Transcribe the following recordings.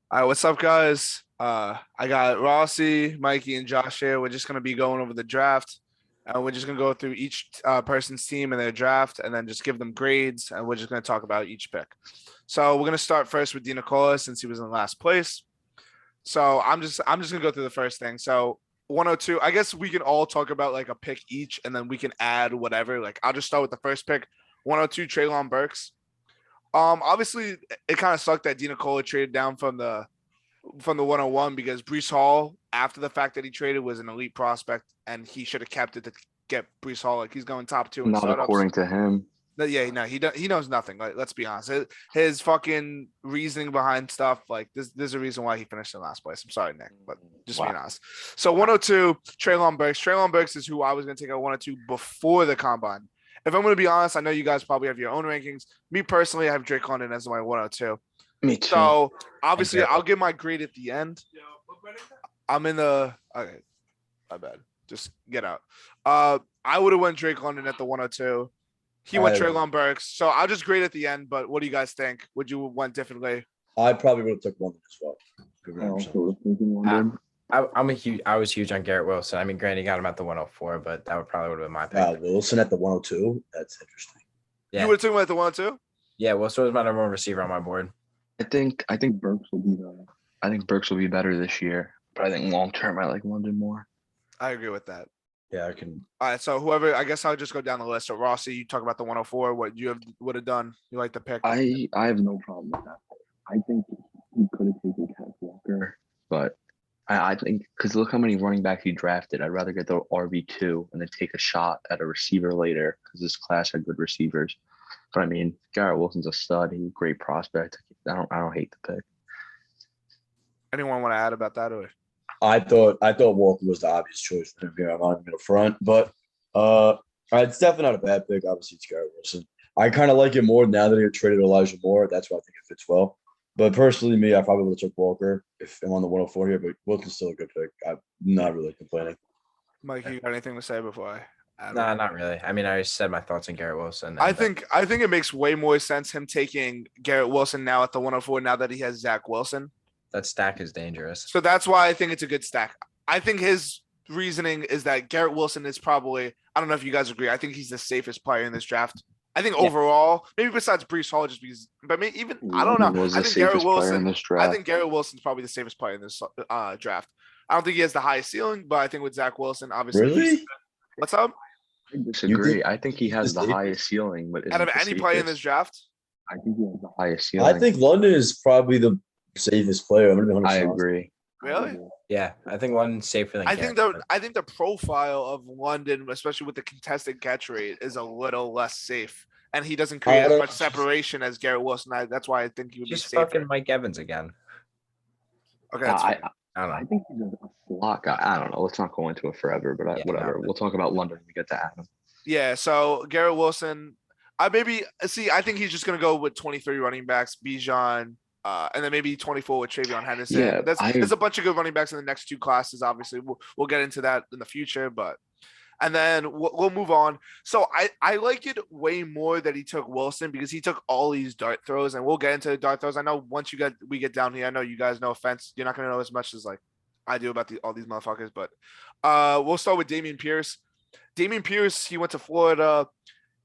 All right, what's up, guys? I got Rossi, Mikey, and Josh here. We're just gonna be going over the draft, and we're just gonna go through each person's team and their draft, and then just give them grades, and we're just gonna talk about each pick. So we're gonna start first with DeNicola since he was in last place. So I'm just gonna go through the first thing. So 102. I guess we can all talk about like a pick each, and then we can add whatever. Like I'll just start with the first pick. 102, Trayvon Berks. Obviously, it kind of sucked that Dina Cola traded down from the 101 because Brees Hall, after the fact that he traded, was an elite prospect, and he should have kept it to get Brees Hall. Like he's going top two in Not startups. according to him. But yeah, no, he knows nothing. Like let's be honest, his fucking reasoning behind stuff like this. There's a reason why he finished in last place. I'm sorry, Nick, but just being honest. So 102, Trayvon Burks. Trayvon Burks is who I was going to take at 102 before the combine. If I'm going to be honest, I know you guys probably have your own rankings. Me personally, I have Drake London as my 102. Me too. So obviously, I'll give my grade at the end. I'm in the okay. My bad. Just get out. I would have went Drake London at the 102. He went Trayvon Burks. So I'll just grade at the end. But what do you guys think? Would you went differently? I probably would have took London as well. I was huge on Garrett Wilson. I mean, granted, he got him at the 104, but that would probably would have been my pick. Wow, Wilson at the 102. That's interesting. Yeah. You would have taken him at the 102? Yeah, Wilson was my number one receiver on my board. I think Burks will be Burks will be better this year, but I think long term I like London more. I agree with that. Yeah, I can. All right, so whoever, I guess I'll just go down the list. So Rossi, you talk about the 104. What you would have done? You like the pick? I have no problem with that. I think he could have taken Kenneth Walker, but I think because look how many running backs he drafted. I'd rather get the RB2 and then take a shot at a receiver later because this class had good receivers. But I mean, Garrett Wilson's a stud. He's a great prospect. I don't hate the pick. Anyone want to add about that? Or I thought Walker was the obvious choice for him here. I'm on middle front, but it's definitely not a bad pick. Obviously, it's Garrett Wilson. I kind of like it more now that he traded Elijah Moore. That's why I think it fits well. But personally, me, I probably would have took Walker if I'm on the 104 here. But Wilson's still a good pick. I'm not really complaining. Mike, you got anything to say before I? Nah, not really. I mean, I already said my thoughts on Garrett Wilson. I think it makes way more sense him taking Garrett Wilson now at the 104 now that he has Zach Wilson. That stack is dangerous. So that's why I think it's a good stack. I think his reasoning is that Garrett Wilson is probably, I don't know if you guys agree, I think he's the safest player in this draft. I think overall, maybe besides Brees Hall, just because, but maybe even, I don't know. I think Garrett Wilson's probably the safest player in this draft. I don't think he has the highest ceiling, but I think with Zach Wilson, obviously. Really? What's up? I disagree. I think he has the highest ceiling, but out of any player in this draft, I think he has the highest ceiling. I think London is probably the safest player. I agree. Really? Yeah, I think London's safer than Garrett. I think the profile of London, especially with the contested catch rate, is a little less safe, and he doesn't create as much separation as Garrett Wilson. That's why I think he would be safer. Fucking Mike Evans again. Okay, that's I don't know. I think he's a slot guy. I don't know. Let's not go into it forever, but whatever. We'll talk about London when we get to Adam. Yeah, so Garrett Wilson, I think he's just gonna go with 23 running backs, Bijan, and then maybe 24 with Trayvon Henderson. Yeah, there's a bunch of good running backs in the next two classes. Obviously, we'll get into that in the future, and then we'll move on. So I like it way more that he took Wilson because he took all these dart throws, and we'll get into the dart throws. I know once we get down here, I know you guys, no offense, you're not gonna know as much as like I do about all these motherfuckers, but we'll start with Damian Pierce. Damian Pierce, he went to Florida.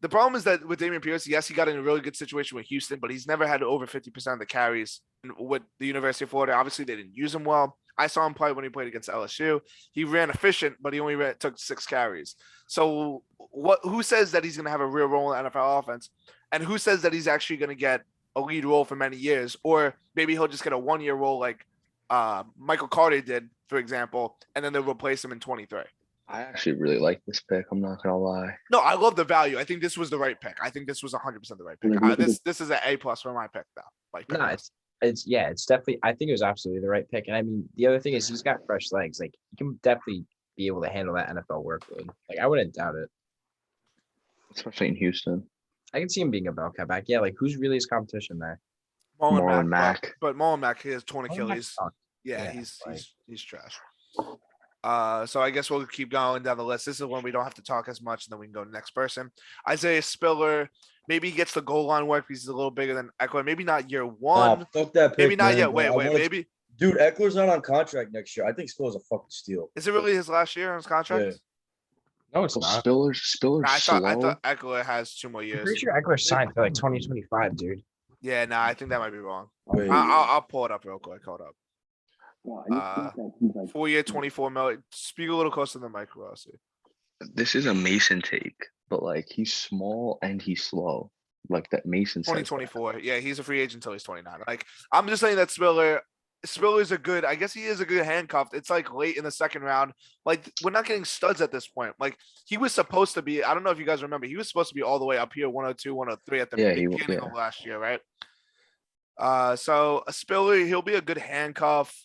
The problem is that with Damian Pierce, yes, he got in a really good situation with Houston, but he's never had over 50% of the carries with the University of Florida. Obviously, they didn't use him well. I saw him play when he played against LSU. He ran efficient, but he only took 6 carries. So who says that he's going to have a real role in the NFL offense? And who says that he's actually going to get a lead role for many years? Or maybe he'll just get a one-year role like Michael Carter did, for example, and then they'll replace him in 23. I actually really like this pick. I'm not gonna lie. No, I love the value. I think this was the right pick. I think this was 100% the right pick. This is an A+ for my pick, though. It's definitely. I think it was absolutely the right pick. And I mean, the other thing is he's got fresh legs. Like he can definitely be able to handle that NFL workload. Like I wouldn't doubt it, especially in Houston. I can see him being a bell cut back. Yeah, like who's really his competition there? Marlon Mack. But Marlon Mack, he has torn Achilles. Yeah, he's trash. So I guess we'll keep going down the list. This is when we don't have to talk as much, and then we can go to the next person. Isaiah Spiller. Maybe he gets the goal line work because he's a little bigger than Eckler. Maybe not year Nah, one. fuck that pick, Maybe not man, yet. bro. Wait, I wanted- maybe. Dude, Eckler's not on contract next year. I think Spiller's a fucking steal. Is it really his last year on his contract? Yeah. No, it's Well, not. Spiller's Nah, slow. I thought Eckler has 2 more I'm years. pretty sure Eckler signed for like 2025, dude. Yeah, nah, I think that might be wrong. Wait. I'll pull it up real quick. Hold up. Well, I just think that he's like 4 year, 24 million. Speak a little closer to the mic, Rossi. This is a Mason take, but like he's small and he's slow. Like that Mason says that. 2024. Yeah, he's a free agent until he's 29. Like, I'm just saying that Spiller's a good, I guess he is a good handcuffed. It's like late in the second round. Like, we're not getting studs at this point. Like, he was supposed to be, I don't know if you guys remember, he was supposed to be all the way up here, 102, 103 at the beginning of last year, right? So a Spiller, he'll be a good handcuff.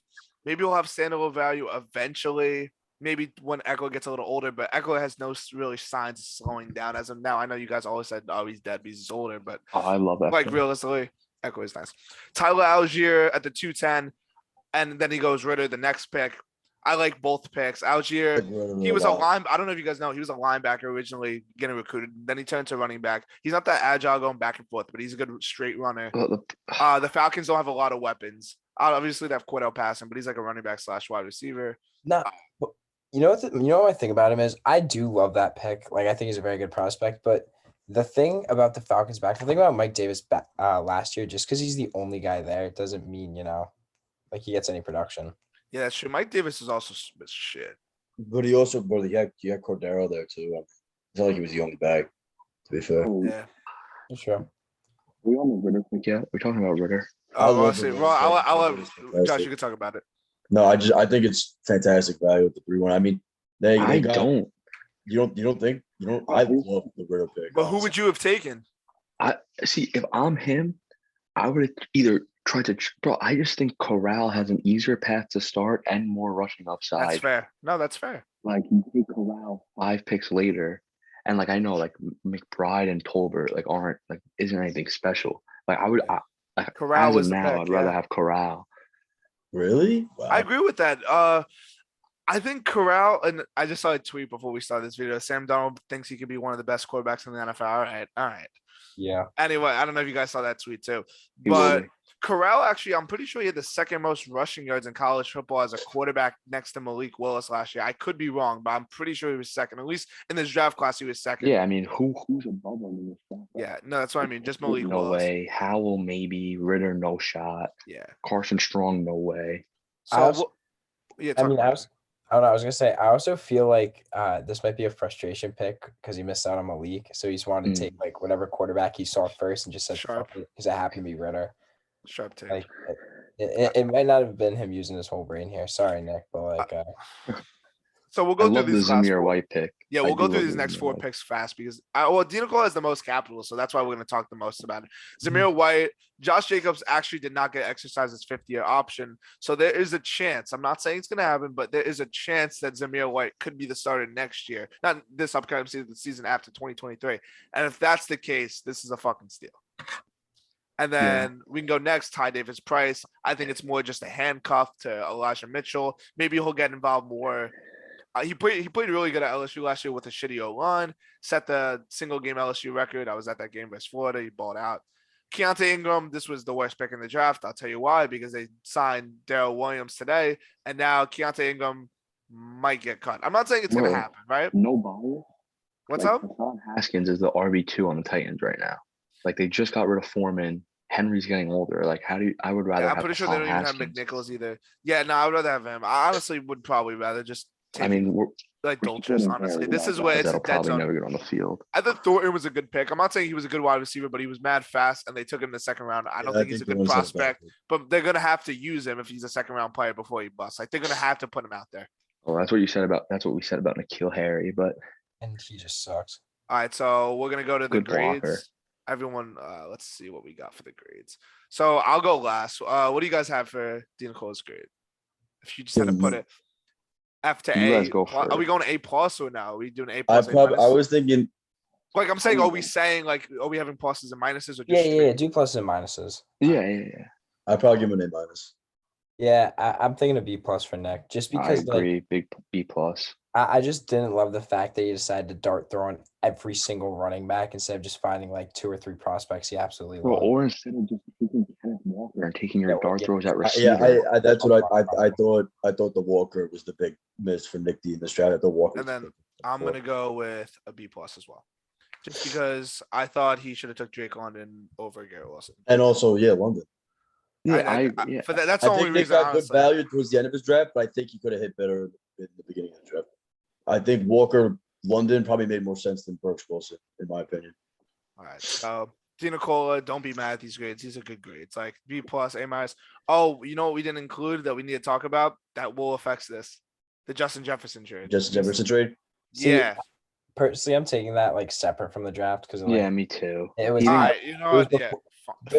Maybe we'll have standalone value eventually. Maybe when Eckler gets a little older, but Eckler has no really signs of slowing down as of now. I know you guys always said, oh, he's dead because he's older, but Oh, I love that. like realistically, Eckler is nice. Tyler Algier at the 210, and then he goes Ritter the next pick. I like both picks. Algier, he was I don't know if you guys know, he was a linebacker originally getting recruited. Then he turned to running back. He's not that agile going back and forth, but he's a good straight runner. The Falcons don't have a lot of weapons. Obviously, they have Cordell passing, but he's like a running back / wide receiver. No, but you know what I think about him is I do love that pick. Like I think he's a very good prospect. But the thing about the Falcons back, the thing about Mike Davis back last year, just because he's the only guy there, it doesn't mean like he gets any production. Yeah, that's true. Mike Davis is also shit. But he also, he had Cordero there too. It's not like he was the only back, to be fair. Yeah. That's true. we on the Ritter pick. Yeah, we're talking about Ritter. Oh, love Rossi, the I'll let Fantastic. Josh, you can talk about it. No, I think it's fantastic value with the 3-1. I mean, they I got, don't. You don't think? I love the Ritter pick. But who would you have taken? I see. If I'm him, I would either try to. Bro, I just think Corral has an easier path to start and more rushing upside. That's fair. No, that's fair. Like you take Corral. 5 picks later, and like I know, like McBride and Tolbert like aren't like isn't anything special. Like I would. Corral as was of the now, pick, I'd rather yeah. have Corral. Really? Wow. I agree with that. I think Corral, and I just saw a tweet before we started this video. Sam Darnold thinks he could be one of the best quarterbacks in the NFL. All right. Yeah. Anyway, I don't know if you guys saw that tweet too, He will but be. Corral actually, I'm pretty sure he had the second most rushing yards in college football as a quarterback next to Malik Willis last year. I could be wrong, but I'm pretty sure he was second. At least in this draft class, he was second. Yeah, I mean, Who's above him in this draft? Yeah, no, that's what I mean. Just Malik no Willis. way. Howell maybe. Ritter no shot. Yeah. Carson Strong no way. So, I also- yeah. I talk mean, about I it. was gonna say I also feel like this might be a frustration pick because he missed out on Malik, so he just wanted to take like whatever quarterback he saw first and just said Sharp. because it happened to be Ritter. Sharp take. Like it might not have been him using his whole brain here. Sorry, Nick, but like So we'll I go love through the these last Zamir four. White pick. Yeah, I we'll go do through love these the next Zamir 4 White. picks fast because Dino Cole has the most capital, so that's why we're going to talk the most about it. Mm-hmm. Zamir White, Josh Jacobs actually did not get exercised his 5th-year option, so there is a chance. I'm not saying it's going to happen, but there is a chance that Zamir White could be the starter next year, not this upcoming season, the season after 2023. And if that's the case, this is a fucking steal. And then we can go next, Ty Davis Price. I think it's more just a handcuff to Elijah Mitchell. Maybe he'll get involved more. He played really good at LSU last year with a shitty O-line, set the single game LSU record. I was at that game versus Florida. He balled out. Chianti Ingram, this was the worst pick in the draft. I'll tell you why, because they signed Darrell Williams today, and now Chianti Ingram might get cut. I'm not saying it's going to No. happen, right? No bias. What's Like, up? Hassan Haskins is the RB2 on the Titans right now. Like they just got rid of Foreman. Henry's getting older. Like I would rather Yeah, I'm have pretty sure they Hassan don't even have Haskins. McNichols either. Yeah, no, I would rather have him. I honestly would probably rather just take I mean, like we're Dolchus, still honestly. very This well is where it's a that'll dead probably zone. never get on the field. I thought Thornton was a good pick. I'm not saying he was a good wide receiver, but he was mad fast, and they took him in the second round. I don't think he's a good prospect, but they're gonna have to use him if he's a second round player before he busts. Like they're gonna have to put him out there. Well, that's what we said about N'Keal Harry, but and he just sucks. All right, so we're gonna go to the Good grades. blocker. Everyone, let's see what we got for the grades. So I'll go last. What do you guys have for Dean Cole's grade? If you just had to put it F to You A, guys go are we first. going A plus or no? Are we doing A I plus? A probably I minus? was thinking Like I'm saying, are we saying like are we having pluses and minuses or just Yeah. Do pluses and minuses. yeah. I'd probably give him an A-. Yeah, I'm thinking a B plus for Nick, just I because like agree. Big B plus. I just didn't love the fact that he decided to dart throw on every single running back instead of just finding like 2 or 3 prospects he absolutely Bro, loved. or instead Instead of just taking Kenneth Walker. of taking your Yeah, well, dart yeah. throws at Yeah, receiver. that's what I thought. I thought the Walker was the big miss for Nick D in this draft. I thought Walker. And was then the pick I'm before. gonna go with a B plus as well, just because I thought he should have took Drake London over Garrett Wilson. And also, yeah, London. Yeah, I for that, that's the I only think Nick reason. got good Honestly. value towards the end of his draft, but I think he could have hit better in the beginning of the draft. I think Walker London probably made more sense than Berks Wilson, in my opinion. All right, so Nicola, don't be mad at these grades. These are good grades, like B plus, A minus. Oh, you know what we didn't include that we need to talk about that will affect this? The Justin Jefferson trade. Justin Jefferson trade. See, Yeah. Personally, I'm taking that like separate from the draft because like, yeah, me too. it was He All didn't- right, you know it was what? Yeah.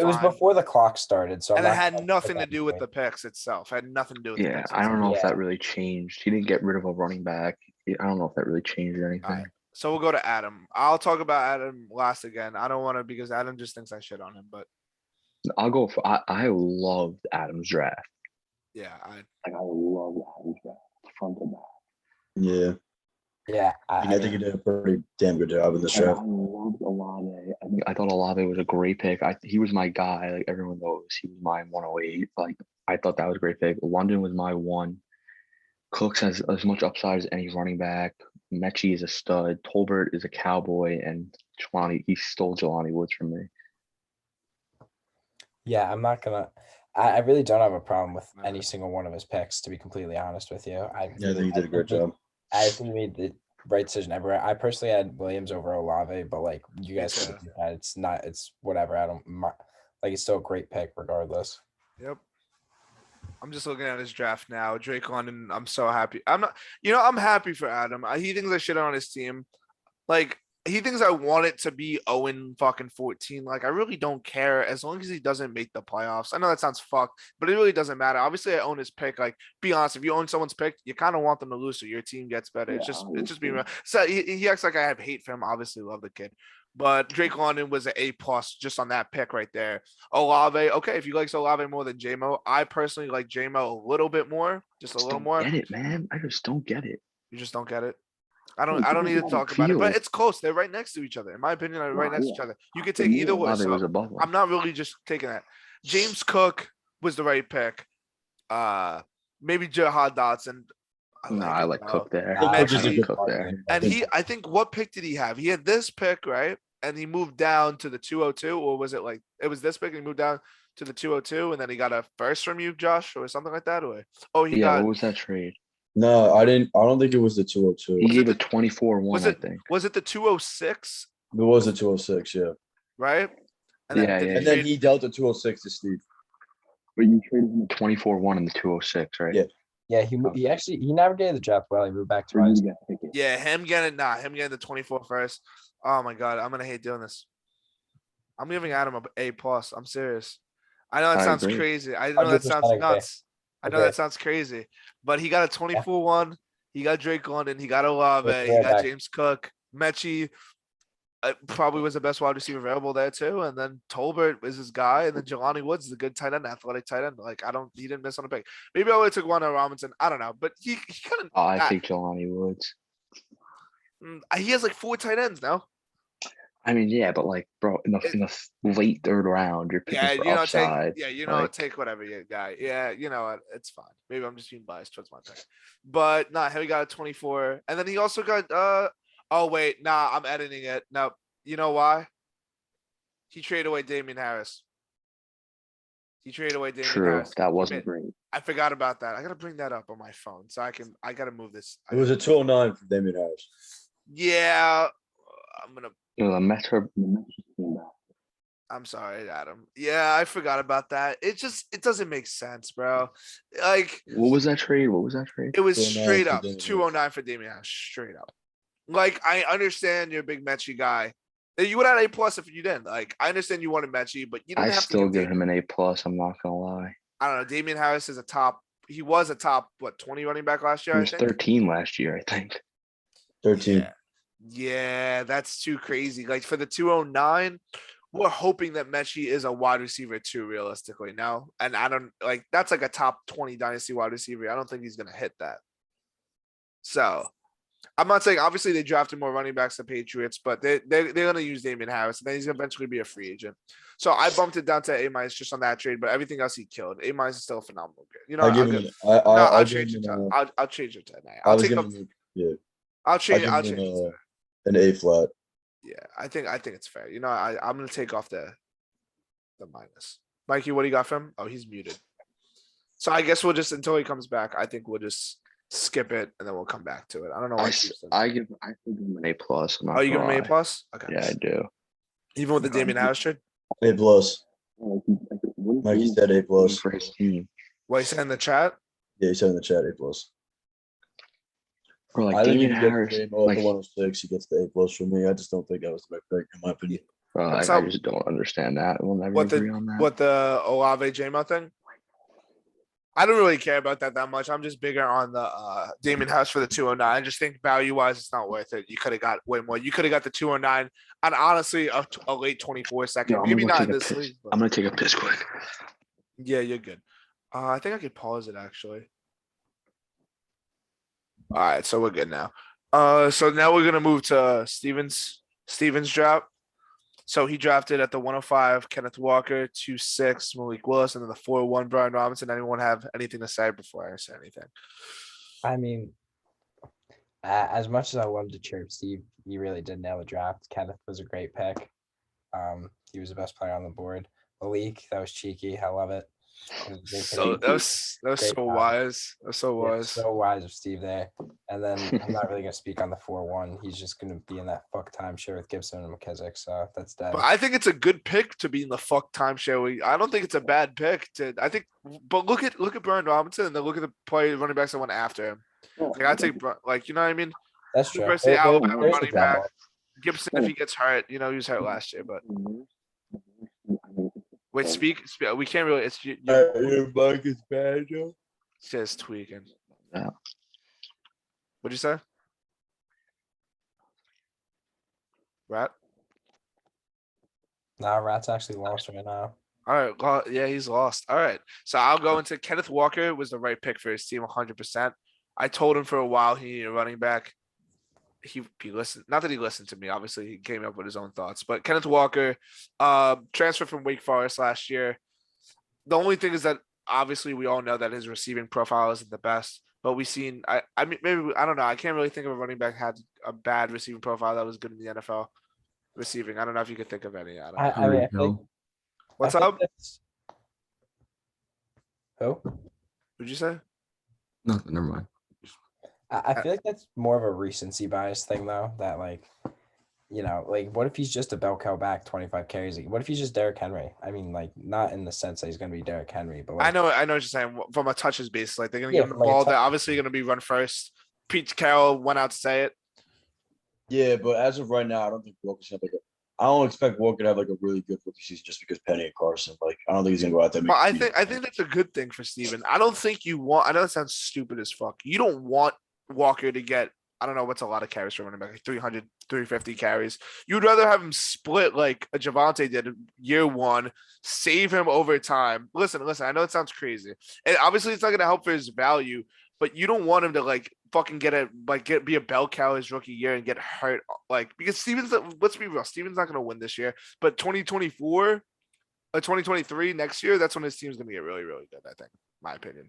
it was fine. before the clock started, so I'm And it not had gonna nothing put to that do with in. the picks itself. Had nothing to do with the Yeah, picks. I don't know if that Yeah. really changed. He didn't get rid of a running back. I don't know if that really changed anything. All right. So we'll go to Adam. I'll talk about Adam last again. I don't want to because Adam just thinks I shit on him, but I'll go for. I loved Adam's draft. yeah, Like I love Adams draft front to back. Yeah, Yeah, I think he did a pretty damn good job in this And draft. I loved Olave. I think I thought Olave was a great pick. He was my guy. Like everyone knows, he was my 108. Like I thought that was a great pick. London was my one. Cooks has as much upside as any running back. Mechie is a stud. Tolbert is a cowboy, and he stole Jelani Woods from me. Yeah, I'm not gonna. I really don't have a problem with Alright. any single one of his picks, to be completely honest with you. Yeah, I think he did a great job. I think he made the right decision everywhere. I personally had Williams over Olave, but like you guys too. could do that. It's not. It's whatever. I don't like. It's still a great pick regardless. Yep. I'm just looking at his draft now. Drake London, I'm so happy. I'm happy for Adam. He thinks I shit on his team. Like, he thinks I want it to be 0-14. Like, I really don't care as long as he doesn't make the playoffs. I know that sounds fucked, but it really doesn't matter. Obviously, I own his pick. Like, be honest, if you own someone's pick, you kind of want them to lose so your team gets better. It's just being real. So he acts like I have hate for him. Obviously, love the kid. But Drake London was an A plus just on that pick right there. Olave, okay, if you like Olave more than JMO, I personally like JMO a little bit more, just a little more. Get it, man. I just don't get it. You just don't get it. I don't need to talk about it, but it's close. They're right next to each other. In my opinion, they're right next to each other. You could take either way. Olave So was above him. I'm not really just taking that. James Cook was the right pick. Maybe Jahad Dotson. I like Cook there. I I Cook is a like good Cook there. And I think what pick did he have? He had this pick, right? And he moved down to the 202, or was it like it was this pick and he moved down to the 202, and then he got a first from you, Josh, or something like that? Or he Yeah, got what was that trade? No, I didn't. I don't think it was the 202. He Was it gave the- a 24-1, I think. was it the 206, It was the 206, yeah. right? Yeah, did yeah, he And then trade- he dealt the 206 to Steve. But you traded him 24-1 in the 206, right? Yeah. Yeah, he navigated the draft well. He moved back for you twice. to get Pickett. Yeah, him getting the 24 first. Oh my god, I'm gonna hate doing this. I'm giving Adam a A plus. I'm serious. I know that I sounds agree. crazy. I know that 100% sounds agree. nuts. I know Agree. that sounds crazy. But he got a 24-1. He got Drake London. He got Olave. Yeah, He got back. James Cook. Mechie probably was the best wide receiver available there too. And then Tolbert was his guy. And then Jelani Woods is a good tight end, athletic tight end. Like he didn't miss on a pick. Maybe I would have took Wanda Robinson. I don't know. But he kind of I think Jelani Woods. he has like 4 tight ends now. I mean, yeah, but like, bro, in the late third round, you're picking Yeah, for you know, upside. take take whatever you got. Yeah, you know what? It's fine. Maybe I'm just being biased towards my pick. But nah, he got a 24. And then he also got oh wait, nah, I'm editing it. No, you know why? He traded away Damien Harris. True, Harris. that wasn't Great. I forgot about that. I gotta bring that up on my phone so I gotta move this. It was a 209 from Damian Harris. Yeah, I'm gonna. the Mets were. The Mets just came back. I'm sorry, Adam. Yeah, I forgot about that. It doesn't make sense, bro. Like, What was that trade? it was 209 straight for up Damian Harris. 209 for Damian Harris, straight up. Like, I understand you're a big Mechie guy. You would have A plus if you didn't. Like, I understand you wanted Mechie, but you didn't I have still to give him an A plus. I'm not gonna lie. I don't know. Damian Harris is a top. He was a top 20 running back last year. He I was think 13 last year, I think. 13. Yeah, that's too crazy. Like for the 209, we're hoping that Mechie is a wide receiver too, realistically. No, and I don't like that's like a top 20 dynasty wide receiver. I don't think he's gonna hit that. So I'm not saying obviously they drafted more running backs than Patriots, but they're gonna use Damien Harris, and then he's gonna eventually be a free agent. So I bumped it down to A- just on that trade, but everything else he killed. A- is still a phenomenal grade. You know, I give him. I'll give change him. it to I'll change it to an A. I I'll was take giving up. him. Yeah, I'll change. give I'll him change it to an A flat. yeah. I think it's fair. You know, I'm gonna take off the minus. Mikey, what do you got from him? Oh, he's muted. So I guess we'll just until he comes back. I think we'll just skip it and then we'll come back to it. I don't know. I What still give him an A plus. Oh, you give him an A plus? Okay. Yeah, I do. Even with the Damien Harris trade? A plus. What Mikey is said A plus. For his team. What he said in the chat? Yeah, he said in the chat A plus. Or like I think Damien if he gets Harris. the J-Mo at Like, the 106, he gets the A plus from me. I just don't think that was the right pick, in my opinion. I What's up? just don't understand that. We'll never What agree on that. the Olave J-Mo thing? I don't really care about that much. I'm just bigger on the Damien House for the 209. I just think value wise, it's not worth it. You could have got way more. You could have got the 209 and honestly a late 24 second. Yo, Maybe not in take a this piss. league. But I'm gonna take a piss quick. yeah, you're good. I think I could pause it actually. All right, so we're good now. So now we're gonna move to Stevens draft. So he drafted at the 105, Kenneth Walker, 26, Malik Willis, and then the 401, Brian Robinson. Anyone have anything to say before I say anything? I mean, as much as I love to chirp Steve, he really did nail the draft. Kenneth was a great pick. He was the best player on the board. Malik, that was cheeky. I love it. So that was so wise. That was so wise. So wise of Steve there. And then I'm not really gonna speak on the 4-1. He's just gonna be in that fuck timeshare with Gibson and McKissick. So that's dead. But I think it's a good pick to be in the fuck timeshare league. I don't think it's a bad pick but look at Brian Robinson and then look at the play running backs that went after him. Like I take you know what I mean? That's true. University of Alabama There's running the bad back. ball. Gibson if he gets hurt, he was hurt last year, but wait, speak. We can't really. It's Your mic is bad, Joe. just tweaking. Yeah. What'd you say? Rat. Nah, Rat's actually lost right now. All right. Well, yeah, he's lost. All right. So I'll go into Kenneth Walker was the right pick for his team 100%. I told him for a while he needed a running back. He listened. Not that he listened to me. Obviously, he came up with his own thoughts. But Kenneth Walker, transferred from Wake Forest last year. The only thing is that obviously we all know that his receiving profile isn't the best. But we've seen. I mean, maybe I don't know. I can't really think of a running back had a bad receiving profile that was good in the NFL receiving. I don't know if you could think of any. I don't know. I mean, I feel like, What's I think up? that's- Who? What'd you say? Nothing. Never mind. I feel like that's more of a recency bias thing, though. That like what if he's just a bell cow back, 25 carries? What if he's just Derrick Henry? I mean, like not in the sense that he's going to be Derrick Henry, but I know what you're saying. From a touches basis, like they're gonna Yeah, give him the from, like, a ball. touch- They're obviously gonna be run first. Pete Carroll went out to say it. Yeah, but as of right now, I don't think Walker's gonna I don't expect Walker to have like a really good rookie season just because Penny and Carson. Like, I don't think he's gonna go out there. And But I think that's a good thing for Steven. I don't think you want. I know that sounds stupid as fuck. You don't want Walker to get. I don't know what's a lot of carries for running back, like 300, 350 carries. You'd rather have him split like a Javante did year one, save him over time. Listen. I know it sounds crazy, and obviously it's not going to help for his value. But you don't want him to like fucking be a bell cow his rookie year and get hurt. Like because Steven's. Let's be real, Steven's not going to win this year. But 2024 or 2023 next year, that's when his team's going to get really, really good. I think, my opinion.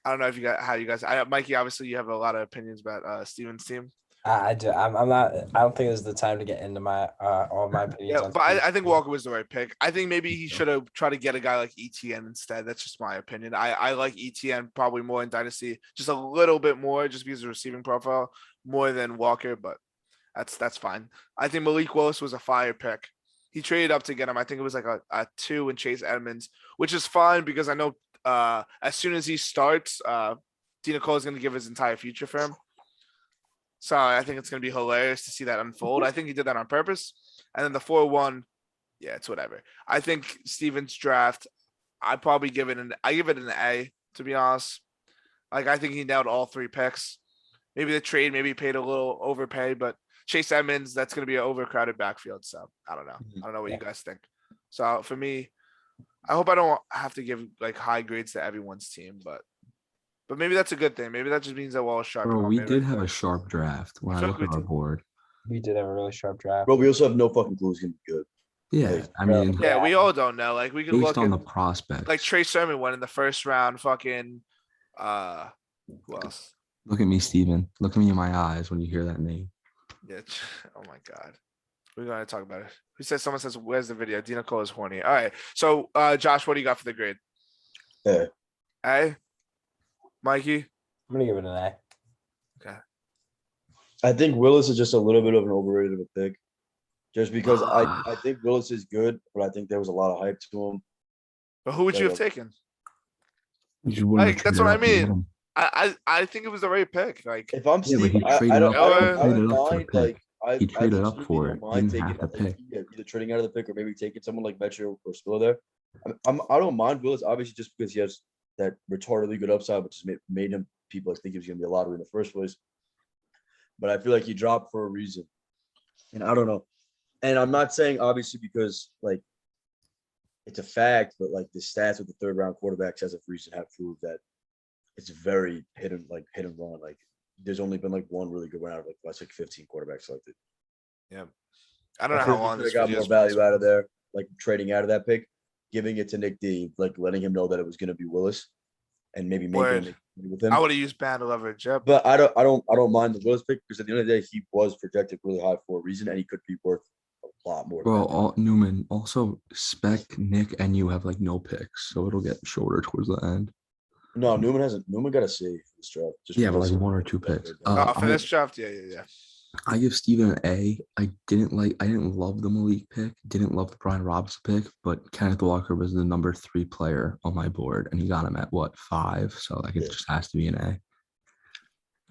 I don't know if you got how you guys. Mikey, obviously, you have a lot of opinions about Steven's team. I do. I'm not. I don't think this is the time to get into my all of my opinions. Yeah, on but I think Steven. Walker was the right pick. I think maybe he should have tried to get a guy like ETN instead. That's just my opinion. I like ETN probably more in Dynasty, just a little bit more, just because of receiving profile more than Walker. But that's fine. I think Malik Willis was a fire pick. He traded up to get him. I think it was like a 2 in Chase Edmonds, which is fine because I know as soon as he starts, Dina Cole is going to give his entire future for him. So I think it's going to be hilarious to see that unfold. I think he did that on purpose. And then the 4-1, yeah, it's whatever. I think Steven's draft, I give it an A, to be honest. Like, I think he nailed all 3 picks. Maybe the trade, maybe he paid a little overpay, but Chase Edmonds, that's going to be an overcrowded backfield. So I don't know. I don't know what you guys think. So for me, I hope I don't have to give like high grades to everyone's team, but But maybe that's a good thing. Maybe that just means that Wallace sharp. Bro, we did have a sharp draft when I feel like look at we our did. board. We did have a really sharp draft. Bro, we also have no fucking clue who's gonna be good. Yeah, Like, I mean, Yeah, we all don't know. Like we can based look on the at prospects. like Trey Sermon went in the first round. Fucking who else? Look at me, Steven. Look at me in my eyes when you hear that name. Yeah. Oh my God. We're gonna talk about it. Who says someone says where's the video? Dina Cole is horny. All right. So Josh, what do you got for the grade? A. A. Mikey. I'm gonna give it an A. Okay. I think Willis is just a little bit of an overrated of a pick. Just because I think Willis is good, but I think there was a lot of hype to him. But who would you have Yeah. taken? You just wouldn't have Like that's traded what I up to get mean. him. I think it was the right pick. Like If I'm Yeah, but Steve, he I traded don't, up- I don't, he I don't traded up for a mind pick. like I He traded up absolutely for don't it. mind He didn't taking have to like, pick. either trading out of the pick or maybe taking someone like Metro or Spiller there. I don't mind Willis obviously just because he has that retardedly good upside, which has made him people think he was gonna be a lottery in the first place. But I feel like he dropped for a reason, and I don't know. And I'm not saying obviously because like it's a fact, but like the stats with the third round quarterbacks as of recent have proved that it's very hit and run. Like there's only been like one really good one out of like less like 15 quarterbacks selected. yeah. I don't know I how think long we this could have got video more value out of there, like trading out of that pick, giving it to Nick D, like letting him know that it was going to be Willis, and maybe Word. making it with him. I would have used band leverage. Yep. But I don't mind the Willis pick because at the end of the day, he was projected really high for a reason, and he could be worth a lot more. Bro, Newman, also Spec, Nick, and you have like no picks, so it'll get shorter towards the end. No, Newman got a C for this draft. Just Yeah, but because like one or two picks. For this draft, yeah. I give Steven an A. I didn't love the Malik pick, didn't love the Brian Robinson pick, but Kenneth Walker was the number 3 player on my board, and he got him at what, 5? So like it just has to be an A.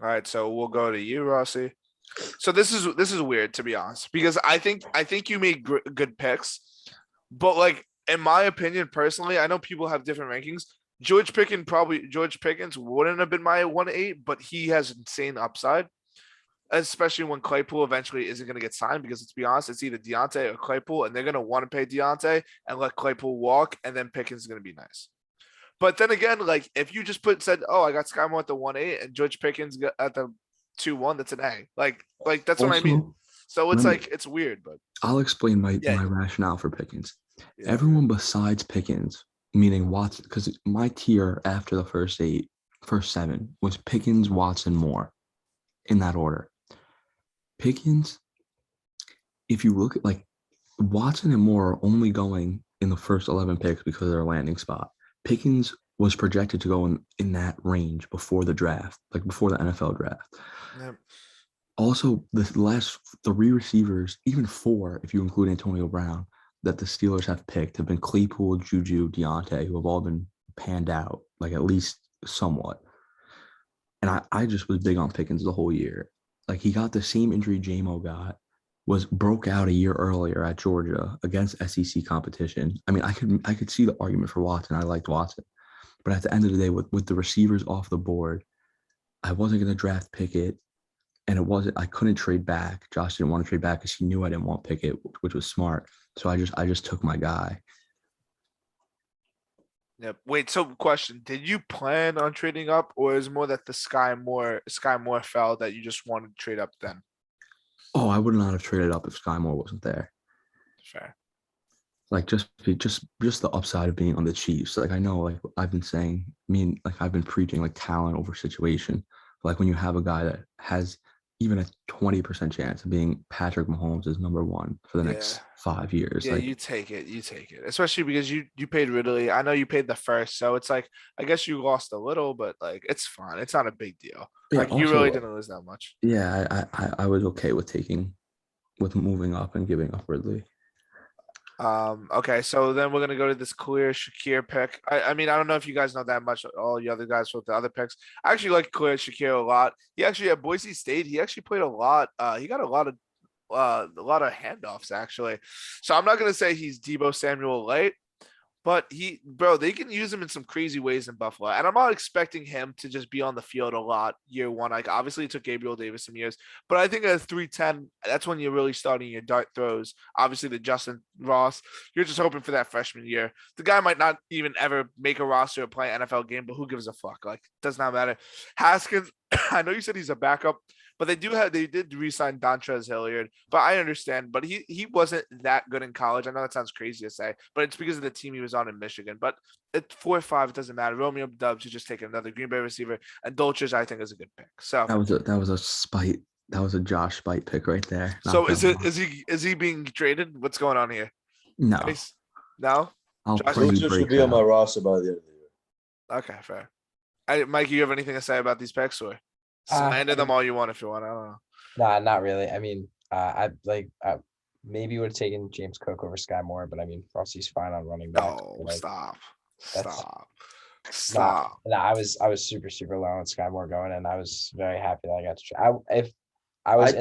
All right, so we'll go to you, Rossi. So this is weird to be honest, because I think you made good picks, but like in my opinion personally, I know people have different rankings. George Pickens wouldn't have been my 1-8, but he has insane upside, especially when Claypool eventually isn't going to get signed, because let's be honest, it's either Deontay or Claypool, and they're going to want to pay Deontay and let Claypool walk, and then Pickens is going to be nice. But then again, like if you just said, oh, I got Sky Moore at the 1-8 and George Pickens at the 2-1, that's an A. Like that's what I mean. Also, So it's let me- like it's weird, but I'll explain my Yeah. rationale for Pickens. yeah. Everyone besides Pickens, meaning Watson, because my tier after the first 7 was Pickens, Watson, Moore, in that order. Pickens, if you look at like Watson and Moore are only going in the first 11 picks because of their landing spot. Pickens was projected to go in that range before the draft, like before the NFL draft. Yep. Also, the last 3 receivers, even 4, if you include Antonio Brown, that the Steelers have picked have been Claypool, Juju, Deontay, who have all been panned out, like at least somewhat. And I just was big on Pickens the whole year. Like he got the same injury J-Mo got, broke out a year earlier at Georgia against SEC competition. I mean, I could see the argument for Watson. I liked Watson. But at the end of the day, with the receivers off the board, I wasn't going to draft Pickett. And I couldn't trade back. Josh didn't want to trade back because he knew I didn't want Pickett, which was smart. So I just took my guy. Yep. Wait, so question, did you plan on trading up, or is it more that the Sky Moore fell that you just wanted to trade up then? Oh, I would not have traded up if Sky Moore wasn't there. Fair. Like just the upside of being on the Chiefs. Like I know, like I've been saying, I've been preaching like talent over situation. But like when you have a guy that has even a 20% chance of being Patrick Mahomes is number 1 for the next 5 years. Yeah, like, you take it, especially because you paid Ridley. I know you paid the first, so it's like I guess you lost a little, but like it's fine. It's not a big deal. Yeah, Like you also, really didn't lose that much. Yeah, I was okay with moving up and giving up Ridley. Okay, so then we're gonna go to this clear Shakir pick. I mean, I don't know if you guys know that much, all the other guys with the other picks. I actually like clear Shakir a lot. He actually at Boise State, he actually played a lot. He got a lot of handoffs actually. So I'm not gonna say he's Debo Samuel light, But they can use him in some crazy ways in Buffalo. And I'm not expecting him to just be on the field a lot year one. Like, obviously, it took Gabriel Davis some years. But I think at 310, that's when you're really starting your dart throws. Obviously, the Justin Ross, you're just hoping for that freshman year. The guy might not even ever make a roster or play an NFL game, but who gives a fuck? Like, does not matter. Haskins, I know you said he's a backup. But they did re-sign Dontrez Hilliard, but I understand. But he wasn't that good in college. I know that sounds crazy to say, but it's because of the team he was on in Michigan. But at 4-5, it doesn't matter. Romeo Dubs, you just take another Green Bay receiver, and Dolchich, I think, is a good pick. So that was a spite. That was a Josh spite pick right there. So is he being traded? What's going on here? No. No? I'll Josh pray you Dolchich will break be on that. my roster by the end of the year. Okay, fair. Mike, you have anything to say about these picks, or slander them all you want if you want? I don't know. Nah, not really. I mean, I maybe would have taken James Cook over Sky Moore, but I mean, Rossi's fine on running back. No, Like, stop. Nah, I was super, super low on Sky Moore going, and I was very happy that I got to try. If I was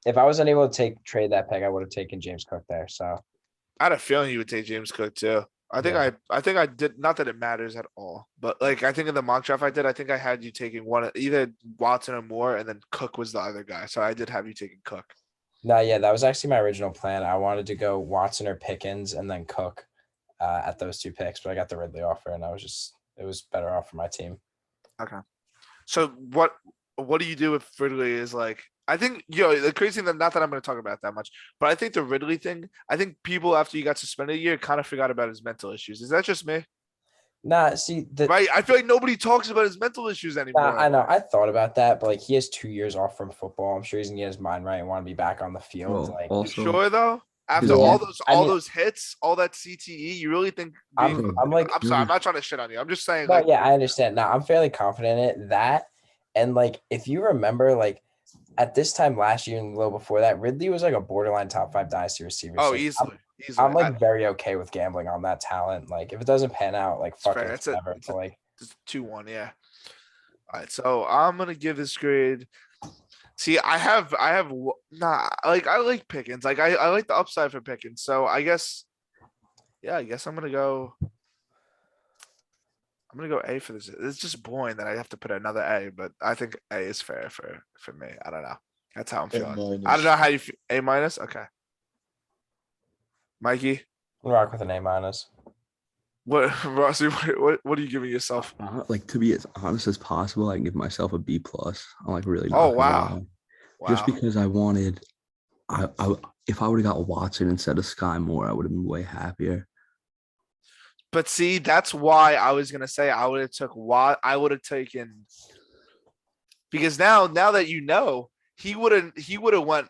if I was unable to trade that pick, I would have taken James Cook there. So I had a feeling you would take James Cook too. I think I did, not that it matters at all, but like I think in the mock draft I did, I think I had you taking one, either Watson or Moore, and then Cook was the other guy. So I did have you taking Cook. no, yeah, that was actually my original plan. I wanted to go Watson or Pickens and then Cook at those two picks, but I got the Ridley offer, and it was better off for my team. Okay. So what do you do if Ridley is like? I think the crazy thing, not that I'm going to talk about it that much, but I think the Ridley thing, I think people after you got suspended a year kind of forgot about his mental issues. Is that just me? Nah, see, Right? I feel like nobody talks about his mental issues anymore. I know. I thought about that, but like he has 2 years off from football. I'm sure he's gonna get his mind right and want to be back on the field. Well, Like, You also, sure though? After Yeah. all those hits, all that CTE, you really think? I'm like, I'm sorry, I'm not trying to shit on you. I'm just saying. no, Like, yeah, I understand. Now I'm fairly confident in it. That and like, if you remember, like at this time last year and a little before that, Ridley was like a borderline top 5 dynasty receiver. oh, So easily. I'm like very okay with gambling on that talent. Like, if it doesn't pan out, like fuck fair. it, It's whatever. it's But like, It's 2-1, yeah. All right, so I'm gonna give this grade. See, I like Pickens. Like I like the upside for Pickens. So I guess I'm gonna go A for this. It's just boring that I have to put another A, but I think A is fair for me. I don't know. That's how I'm feeling. I don't know how you feel. A minus? Okay. Mikey, I'm rock with an A-. what Rossi, what are you giving yourself? like to be as honest as possible, I can give myself a B plus. I'm like really. Oh, not gonna wow. lie. Wow. Just because I wanted, if I would have got Watson instead of Sky Moore, I would have been way happier. But see, that's why I was gonna say I would have taken, because now that you know, he would have went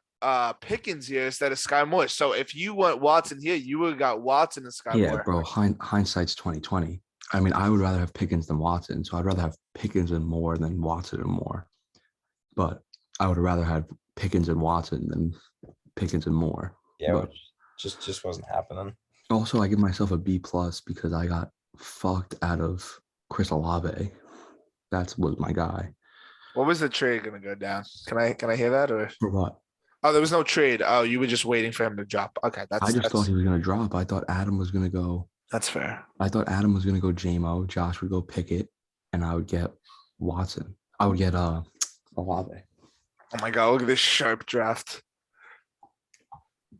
Pickens here instead of Sky Moore. So if you went Watson here, you would have got Watson and Sky Yeah, Moore. bro. Hindsight's 2020. I mean, I would rather have Pickens than Watson, so I'd rather have Pickens and Moore than Watson and Moore. But I would rather have Pickens and Watson than Pickens and Moore. Yeah, But which just wasn't happening. also, I give myself a B plus because I got fucked out of Chris Olave. That was my guy. What was the trade gonna go down? Can I hear that, or? For what? Oh, there was no trade. Oh, you were just waiting for him to drop. Okay, I just thought he was gonna drop. I thought Adam was gonna go. That's fair. I thought Adam was gonna go JMO. Josh would go Pickett, and I would get Watson. I would get Olave. Oh my god, look at this sharp draft.